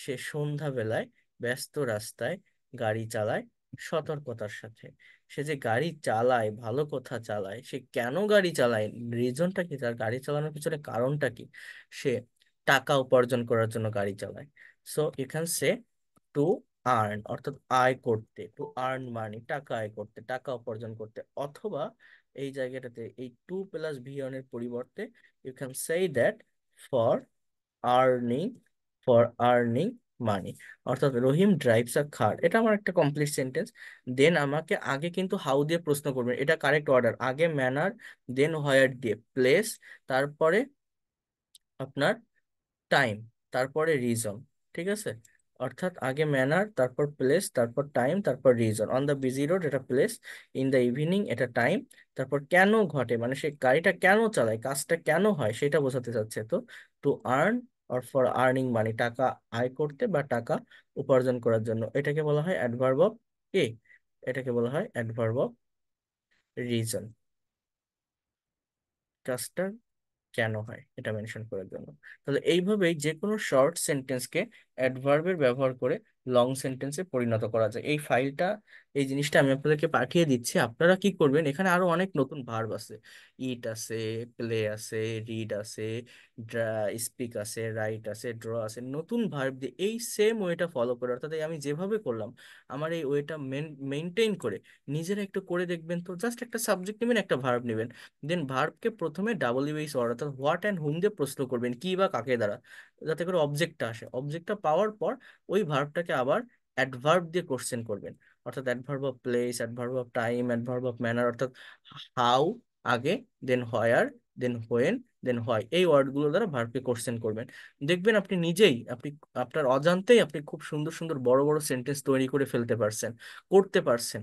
সে সন্ধ্যাবেলায় ব্যস্ত রাস্তায় গাড়ি চালায় সতর্কতার সাথে। সে যে গাড়ি চালায়, ভালো কথা চালায়, সে কেন গাড়ি চালায়, রিজনটা কি, তার গাড়ি চালানোর পিছনে কারণটা কি, সে টাকা উপার্জন করার জন্য গাড়ি চালায়। সো এখান সে টু আর্ন, অর্থাৎ আয় করতে, টু আর্ন মানি, টাকা আয় করতে, টাকা উপার্জন করতে। অথবা এই জায়গাটাতে এই টু প্লাস ভিয়ন এর পরিবর্তে you can say that for earning, for earning money. অর্থাৎ রহিম ড্রাইভস আ কার, এটা আমার একটা কমপ্লিট সেন্টেন্স। দেন আমাকে আগে কিন্তু হাউ দিয়ে প্রশ্ন করবেন, এটা কারেক্ট অর্ডার, আগে ম্যানার, দেন হোয়ার দিয়ে প্লেস, তারপরে আপনার টাইম, তারপরে রিজন, ঠিক আছে। অর্থাৎ আগে ম্যানার, তারপর প্লেস, তারপর টাইম, তারপর reason. On the busy road এটা প্লেস, ইন দ্য ইভিনিং এটা টাইম, তারপর কেন ঘটে মানে সে গাড়িটা কেন চালায়, কাজটা কেন হয় সেটা বোঝাতে চাচ্ছে। তো to earn or for earning মানি, টাকা আয় করতে বা টাকা উপার্জন করার জন্য, এটাকে বলা হয় অ্যাডভার্ব অফ এ, এটাকে বলা হয় অ্যাডভার্ব অফ রিজন, কাজটা কেন হয় এটা মেনশন করার জন্য। তাহলে এইভাবেই যে কোনো শর্ট সেন্টেন্সকে অ্যাডভার্বের ব্যবহার করে লং সেন্টেন্সে পরিণত করা যায়। এই ফাইলটা, এই জিনিসটা আমি আপনাদেরকে পাঠিয়ে দিচ্ছি। আপনারা কি করবেন, এখানে আরো অনেক নতুন ভার্ব আছে, ইট আছে, প্লে আছে, রিড আছে, স্পিক আছে, রাইট আছে, ড্র আছে, নতুন ভার্ব দিয়ে এই সেম ওয়েটা ফলো করে, অর্থাৎ এই আমি যেভাবে করলাম আমার এই ওয়েটা মেনটেন করে নিজেরা একটু করে দেখবেন। তো জাস্ট একটা সাবজেক্ট নেবেন, একটা ভার্ব নেবেন, দেন ভার্বকে প্রথমে WH ওয়ার্ড অর্থাৎ হোয়াট অ্যান্ড হুম দিয়ে প্রশ্ন করবেন, কি বা কাকে দ্বারা, যাতে করে অবজেক্টটা আসে। অবজেক্টটা পাওয়ার পর ওই ভার্বটাকে আবার অ্যাডভার্ব দিয়ে কোশ্চেন করবেন, অর্থাৎ adverb of place, adverb of time, adverb of manner, অর্থাৎ হাউ আগে, দেন হোয়ার, দেন হোয়েন, দেন হোয়াই, এই ওয়ার্ডগুলো দ্বারা ভার্বকে কোশ্চেন করবেন। দেখবেন আপনি নিজেই, আপনি আপনার অজান্তেই আপনি খুব সুন্দর সুন্দর বড় বড় সেন্টেন্স তৈরি করে ফেলতে পারছেন, করতে পারছেন,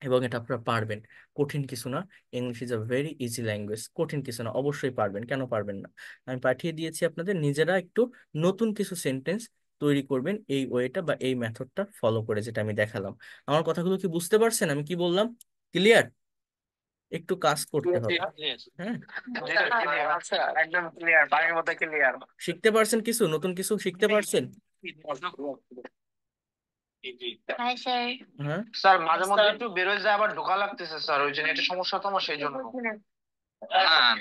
এবং এটা আপনারা পারবেন। কঠিন কিছু না, English is a very easy language, কঠিন কিছু না, অবশ্যই পারবেন, কেন পারবেন না। আমি পাঠিয়ে দিয়েছি আপনাদের, নিজেরা একটু নতুন কিছু সেন্টেন্স তৈরি করবেন এই ওয়েটা বা এই মেথডটা ফলো করে, যেটা আমি দেখালাম। আমার কথাগুলো কি বুঝতে পারছেন আমি কি বললাম? ক্লিয়ার? একটু কাজ করতে হবে। হ্যাঁ, আচ্ছা, একদম ক্লিয়ার, বাড়ির মধ্যে ক্লিয়ার। শিখতে পারছেন কিছু নতুন, কিছু শিখতে পারছেন? হ্যাঁ স্যার। হ্যাঁ, স্যার মাঝে মধ্যে একটু বেরোয় যায় আবার ঢোকা লাগতেছে স্যার, ওই জন্য এটা সমস্যা তো আমার, সেই জন্য। হ্যাঁ,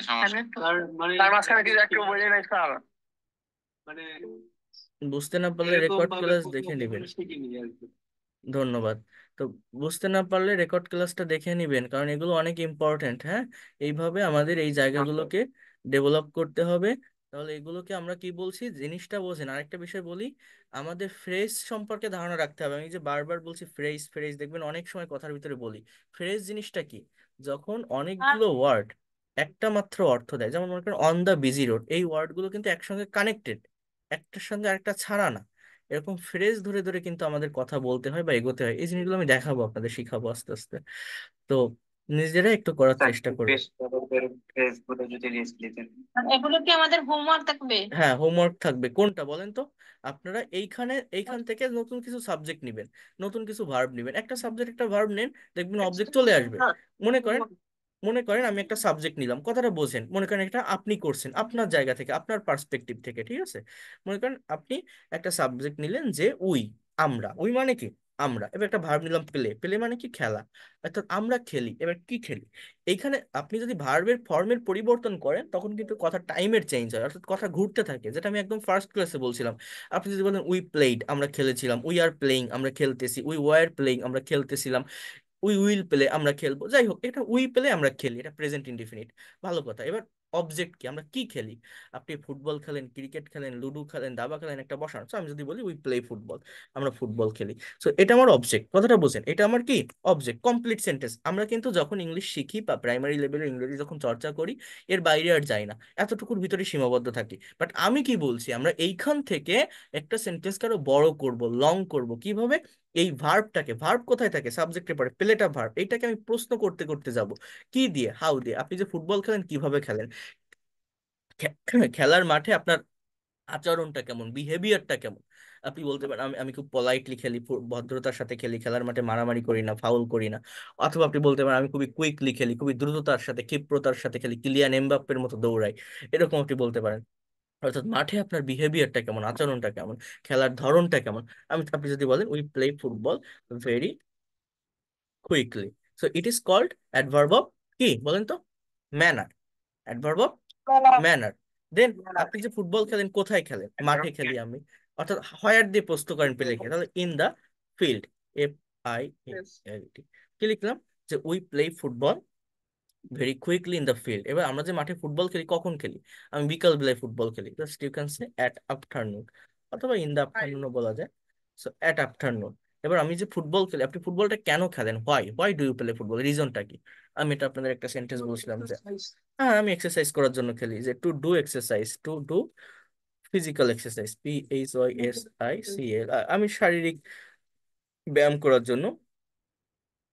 সমস্যা। তার মাঝখানে কিছু একটু বলে নাই স্যার। বুঝতে না পারলে রেকর্ড ক্লাস দেখে নেবেন। ধন্যবাদ। তো বুঝতে না পারলে রেকর্ড ক্লাসটা দেখে নিবেন, কারণ এগুলো অনেক ইম্পর্ট্যান্ট। হ্যাঁ, এইভাবে আমাদের এই জায়গাগুলোকে ডেভেলপ করতে হবে। তাহলে এগুলোকে আমরা কি বলছি জিনিসটা বোঝেন। আরেকটা বিষয় বলি, আমাদের ফ্রেজ সম্পর্কে ধারণা রাখতে হবে। আমি যে বারবার বলছি ফ্রেজ ফ্রেজ, দেখবেন অনেক সময় কথার ভিতরে বলি ফ্রেজ জিনিসটা কি। যখন অনেকগুলো ওয়ার্ড একটা মাত্র অর্থ দেয়, যেমন মনে করেন অন দা বিজি রোড, এই ওয়ার্ডগুলো কিন্তু একসঙ্গে কানেক্টেড, একটার সঙ্গে আরেকটা ছাড়া না। এরকম ফ্রেজ ধরে ধরে কিন্তু আমাদের কথা বলতে হয় বা এগোতে হয়। এই জিনিসগুলো আমি দেখাবো আপনাদের, শিখাবো আস্তে আস্তে। তো নিজেরা একটু করার স্যার চেষ্টা করবে। বেশ ফেসবুকে যদি লিস্ট দিতেন। এগুলো কি আমাদের হোমওয়ার্ক থাকবে? হ্যাঁ, হোমওয়ার্ক থাকবে। কোনটা বলেন তো? আপনারা এইখান থেকে নতুন কিছু সাবজেক্ট নিবেন, নতুন কিছু ভার্ব নিবেন। একটা সাবজেক্ট একটা ভার্ব নেন, দেখবেন অবজেক্ট চলে আসবে। মনে করেন মনে করেন আমি একটা সাবজেক্ট নিলাম, কথাটা বোঝেন। মনে করেন এটা আপনি করছেন আপনার জায়গা থেকে, আপনার পার্সপেক্টিভ থেকে, ঠিক আছে? মনে করেন আপনি একটা সাবজেক্ট নিলেন যে উই, আমরা। উই মানে কি? আমরা। এবার একটা ভার্ব নিলাম প্লে, প্লে মানে কি? খেলা। অর্থাৎ আমরা খেলি। এবার কি খেলি? এইখানে আপনি যদি ভার্বের ফর্মের পরিবর্তন করেন তখন কিন্তু কথা টাইমের চেঞ্জ হয়, অর্থাৎ কথা ঘুরতে থাকে, যেটা আমি একদম ফার্স্ট ক্লাসে বলছিলাম। আপনি যদি বলেন উই প্লেইড, আমরা খেলেছিলাম, উই আর প্লেইং, আমরা খেলতেছি, উই ওয়ার প্লেইং, আমরা খেলতেছিলাম, উই উইল প্লে, আমরা খেলবো। যাই হোক, এটা উই প্লে, আমরা খেলি, এটা প্রেজেন্ট ইনডিফিনিট। ভালো কথা। এবার অবজেক্ট কি? আমরা কি খেলি? আপনি ফুটবল খেলেন, ক্রিকেট খেলেন, লুডো খেলেন, দাবা খেলেন, একটা বসান। So, আমি যদি বলি উই প্লে ফুটবল, আমরা ফুটবল খেলি। সো এটা আমার অবজেক্ট, কথাটা বোঝেন। এটা আমার কি? অবজেক্ট। Complete sentence. আমরা কিন্তু যখন ইংলিশ শিখি বা প্রাইমারি লেভেলে ইংরেজি যখন চর্চা করি, এর বাইরে আর যাই না, এতটুকুর ভিতরে সীমাবদ্ধ থাকি। বাট আমি কি বলছি, আমরা এইখান থেকে একটা সেন্টেন্সকে আরো বড় করব, লং করব। কিভাবে? এই ভার্বটাকে, ভার্ব কোথায় থাকে? সাবজেক্টের পরে, প্লেটা ভার্ব। এইটাকে আমি প্রশ্ন করতে করতে যাব। কি দিয়ে? হাউ দিয়ে। আপনি যে ফুটবল খেলেন, কিভাবে খেলেন? খেলার মাঠে আপনার আচরণটা কেমন, বিহেভিয়ারটা কেমন? আপনি বলতে পারেন আমি আমি খুব পলাইটলি খেলি, ভদ্রতার সাথে খেলি, খেলার মাঠে মারামারি করি না, ফাউল করি না। অথবা আপনি বলতে পারেন আমি খুবই কুইকলি খেলি, খুবই দ্রুততার সাথে, ক্ষিপ্রতার সাথে খেলি, কিলিয়ান এমবাপ্পের মতো দৌড়াই। এরকম আপনি বলতে পারেন। অর্থাৎ মাঠে আপনার বিহেভিয়ারটা কেমন, আচরণটা কেমন, খেলার ধরনটা কেমন। আপনি যদি বলেন we play football very quickly, so it is called adverb of কি বলেন তো? Manner. Adverb of manner. Then আপনি যে ফুটবল খেলেন, কোথায় খেলেন? মাঠে খেলি আমি। অর্থাৎ হোয়ার দিয়ে প্রশ্ন করেন পেলেকে, তাহলে ইন দা ফিল্ড, FIELD। কি লিখলাম? যে we play football very quickly in the field. এবার আমরা যে মাঠে ফুটবল খেলি, কখন খেলি? আমি বিকাল বেলায় ফুটবল খেলি, just you can say at afternoon, অথবা ইন দ্য আফটারনুনও বলা যায়। So at afternoon. এবার আমি যে ফুটবল খেলি, আপনি ফুটবলটা কেন খেলেন? Why why do you play football, রিজনটা কি? আমি এটা আপনাদের একটা সেন্টেন্স বলছিলাম যে হ্যাঁ, আমি এক্সারসাইজ করার জন্য খেলি, যে to do exercise, to do physical exercise, PHYSICAL। আমি শারীরিক ব্যায়াম করার জন্য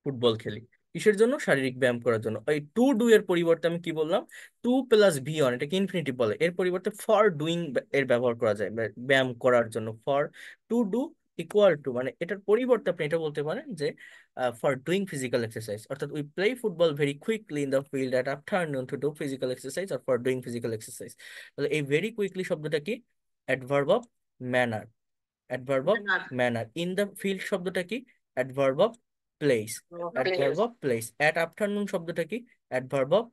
ফুটবল খেলি। কিসের জন্য? শারীরিক ব্যায়াম করার জন্য। এই টু ডু এর পরিবর্তে আমি কি বললাম? টু প্লাস ভি অন, এটাকে ইনফিনিটিভ বলে। এর পরিবর্তে ফর ডুইং এর ব্যবহার করা যায় ব্যায়াম করার জন্য। For to do equal to, মানে এটার পরিবর্তে আপনি এটা বলতে পারেন যে ফর ডুইং ফিজিক্যাল এক্সারসাইজ। অর্থাৎ we play football very quickly in the field at afternoon to do physical exercise or for doing physical exercise. তাহলে এই ভেরি কুইকলি শব্দটা কি? Adverb of manner. Adverb of manner. In the field শব্দটা কি? Adverb of place. Adverb of place. At afternoon শব্দটা কি? Adverb of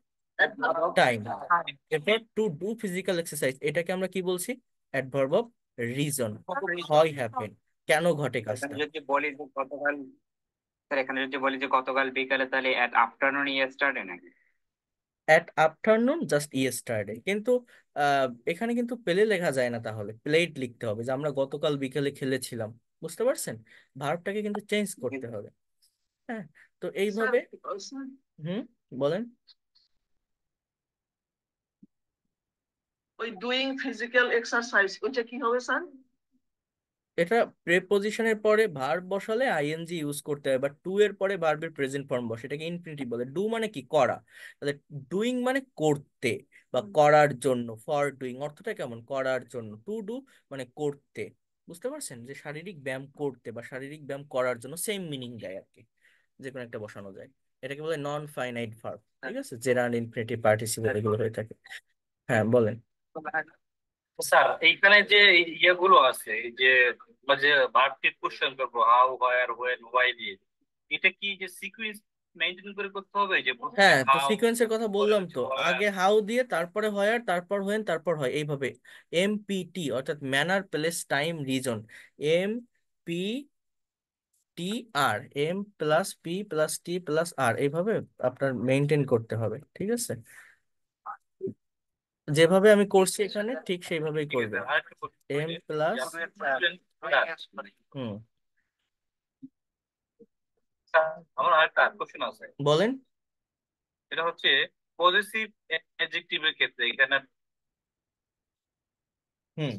time. এরপর to do physical exercise, এটাকে আমরা কি বলছি? Adverb of reason. হয় হ্যাপেন, কেন ঘটে এখানে কাজটা। যদি বলি যে গতকাল, স্যার এখানে যদি বলি যে গতকাল বিকালে, তাহলে এট আফটারনুন ইয়েস্টারডে নাকি? At afternoon just yesterday. কিন্তু এখানে কিন্তু প্লে লেখা যায় না, তাহলে প্লেড লিখতে হবে, যে আমরা গতকাল বিকেলে খেলেছিলাম। বুঝতে পারছেন? ভার্বটাকে কিন্তু চেঞ্জ করতে হবে। হ্যাঁ, তো এইভাবে। হুম, বলেন। ওই ডুইং ফিজিক্যাল এক্সারসাইজ ওইটা কি হবে স্যার? এটা প্রেপোজিশনের পরে ভার্ব বসালে আইএনজি ইউজ করতে হয়, বা টু এর পরে ভার্বের প্রেজেন্ট ফর্ম বসে, এটাকে ইনফিনিটিভ বলে। ডু মানে কি? করা। তাহলে ডুইং মানে করতে, বা করার জন্য, ফর ডুইং অর্থটা কেমন, করার জন্য। টু ডু মানে করতে, বুঝতে পারছেন, যে শারীরিক ব্যায়াম করতে বা শারীরিক ব্যায়াম করার জন্য সেম মিনিং দেয় আর কি, যে কোনো একটা বসানো যায়। এটাকে বলে নন ফাইনাইট ভার্ব, ঠিক আছে, জেরান্ড ইনফিনিটিভ পার্টিসিপল এগুলো হয়ে থাকে। হ্যাঁ বলেন। স্যার এইখানে যে এই ইয়েগুলো আছে, এই যে আমরা যে ভার্বকে কোশ্চেন করবো হাউ, হোয়ার, হোয়েন, হোয়াই দিয়ে, এটা কি যে সিকুয়েন্স মেনটেন করে করতে হবে, যে প্রথমে হ্যাঁ, তো হাউ, সিকোয়েন্সের কথা পরে বললাম হচ্ছে তো, হোয়ার। আগে হাউ দিয়ে, তারপরে হোয়ার, তারপর হোয়েন, তারপর হয়, এইভাবে। এমপিটি অর্থাৎ manner, place, time, reason. M P T R, M plus P plus T plus R, এইভাবে আপনার মেনটেন করতে হবে, ঠিক আছে। যেভাবে আমি করছি এখানে ঠিক সেইভাবেই ঠিক আছে, করবেন। আরেকটা প্রশ্ন এম যে প্লাস, আপনি student, হুম, স্যার, আমার আরেকটা কোশ্চেন আছে। বলেন। এটা হচ্ছে পজিটিভ অ্যাডজেক্টিভের ক্ষেত্রে এখানে হুম,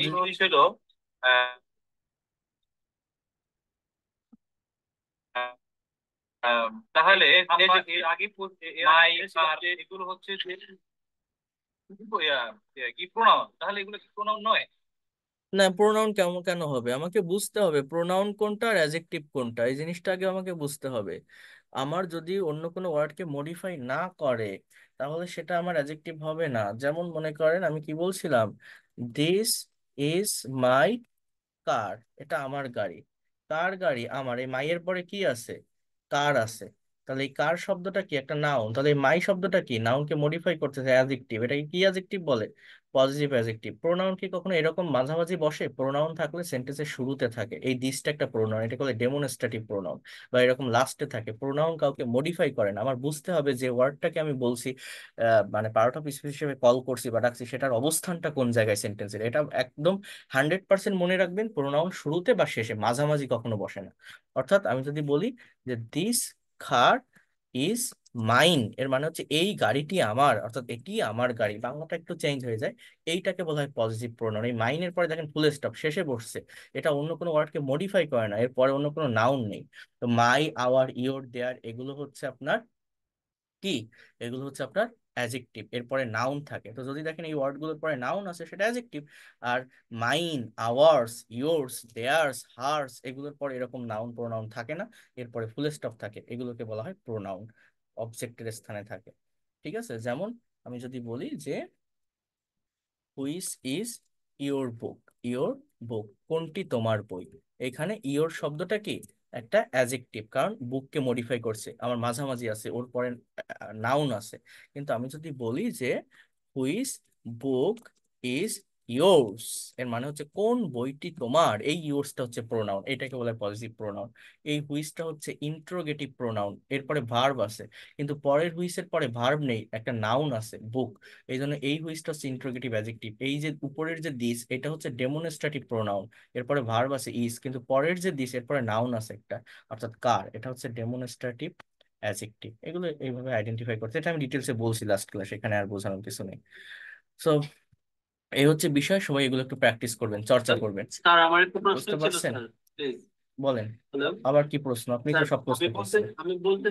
জিনিস হলো আহ, তাহলে আমরা এর আগে মাই, আর এগুলো হচ্ছে যে কি প্রোনাউন, তাহলে এগুলো কি প্রোনাউন নয়? না, প্রোনাউন কেমন কেন হবে, আমাকে বুঝতে হবে প্রোনাউন কোনটা আর অ্যাডজেক্টিভ কোনটা, এই জিনিসটা আগে আমাকে বুঝতে হবে। আমার যদি অন্য কোনো ওয়ার্ডকে মডিফাই না করে তাহলে সেটা আমার অ্যাডজেক্টিভ হবে না। যেমন মনে করেন আমি কি বলছিলাম, দিস ইজ মাই কার, এটা আমার গাড়ি। কার গাড়ি আমার, এই মাইয়ের পরে কি আছে, কার আছে। তাহলে এই কার শব্দটা কি, একটা নাউন, তাহলে এই মাই শব্দটা কি, নাউনকে মডিফাই করতেছে, অ্যাডজেক্টিভ। এটাকে কি অ্যাডজেক্টিভ বলে, পজিটিভ অ্যাডজেক্টিভ। প্রোনাউন কি কখনো এরকম মাঝামাঝি বসে, প্রোনাউন থাকলে সেন্টেন্সের শুরুতে থাকে, এই দিসটা একটা প্রোনাউন, এটা বলে ডেমনস্ট্রেটিভ প্রোনাউন, বা এরকম লাস্টে থাকে। প্রোনাউন কাউকে মডিফাই করে না। আমার বুঝতে হবে যে ওয়ার্ডটাকে আমি বলছি, মানে পার্ট অফ স্পিচ হিসেবে কল করছি বা ডাকছি, সেটার অবস্থানটা কোন জায়গায় সেন্টেন্সের, এটা একদম 100% মনে রাখবেন। প্রোনাউন শুরুতে বা শেষে, মাঝামাঝি কখনো বসে না। অর্থাৎ আমি যদি বলি যে দিস কার ইজ মাইন, এর মানে হচ্ছে এই গাড়িটি আমার, অর্থাৎ এটি আমার গাড়ি, বাংলাটা একটু চেঞ্জ হয়ে যায়। এইটাকে বলা হয় পজিটিভ প্রোনাউন। এই মাইনের পরে দেখেন ফুল স্টপ, শেষে বসছে, এটা অন্য কোনো ওয়ার্ডকে মডিফাই করে না, এরপরে অন্য কোনো নাউন নেই। তো মাই, আওয়ার, ইওর, দেয়ার, এগুলো হচ্ছে আপনার কি, এগুলো হচ্ছে আপনার অ্যাডজেক্টিভ, এরপরে নাউন থাকে। তো যদি দেখেন এই ওয়ার্ডগুলোর পরে নাউন আছে সেটা অ্যাডজেক্টিভ। আর mine, ours, yours, theirs, hers, এগুলোর পরে এরকম নাউন প্রোনাউন থাকে না, এরপরে ফুল স্টপ থাকে, এগুলোকে বলা হয় প্রোনাউন, অবজেক্টের স্থানে থাকে। ঠিক আছে, যেমন আমি যদি বলি যে which is your book, your book, কোনটি তোমার বই। এখানে ইয়োর শব্দটা কি, একটা অ্যাডজেক্টিভ, কারণ বুককে মডিফাই করছে, আমার মাঝামাঝি আছে, ওর পরে নাউন আছে। কিন্তু আমি যদি বলি যে হুইচ বুক ইজ ইয়োর্স, এর মানে হচ্ছে কোন বইটি তোমার, এই ইয়োর্সটা হচ্ছে প্রোনাউন, এটাকে বলে পজিটিভ প্রোনাউন। এই হুইচটা হচ্ছে ইন্ট্রোগেটিভ প্রোনাউন, এরপরে ভার্ব আছে, কিন্তু পরের হুইসের পরে ভার্ব নেই, একটা নাউন আছে বুক, এই জন্য এই হুইচটা হচ্ছে ইন্ট্রোগেটিভ অ্যাডজেক্টিভ। এই যে উপরের যে দিস, এটা হচ্ছে ডেমনস্ট্রেটিভ প্রোনাউন, এরপরে ভার্ব আছে ইজ, কিন্তু পরের যে দিস এরপরে নাউন আছে একটা, অর্থাৎ কার, এটা হচ্ছে ডেমনস্ট্রেটিভ অ্যাডজেক্টিভ। এগুলো এইভাবে আইডেন্টিফাই করতে, এটা আমি ডিটেলসে বলছি লাস্ট ক্লাস, এখানে আর বোঝানোর কিছু নেই। সো এই হচ্ছে বিষয়, সবাই এগুলো একটু প্র্যাকটিস করবেন, চর্চা করবেন। স্যার আমার একটা প্রশ্ন বুঝতে ছিল পারছেন? Sir, please. বলেন। হ্যালো আবার কি প্রশ্ন, আপনি তো স্যার, সব প্রশ্ন করছেন। আমি বলতে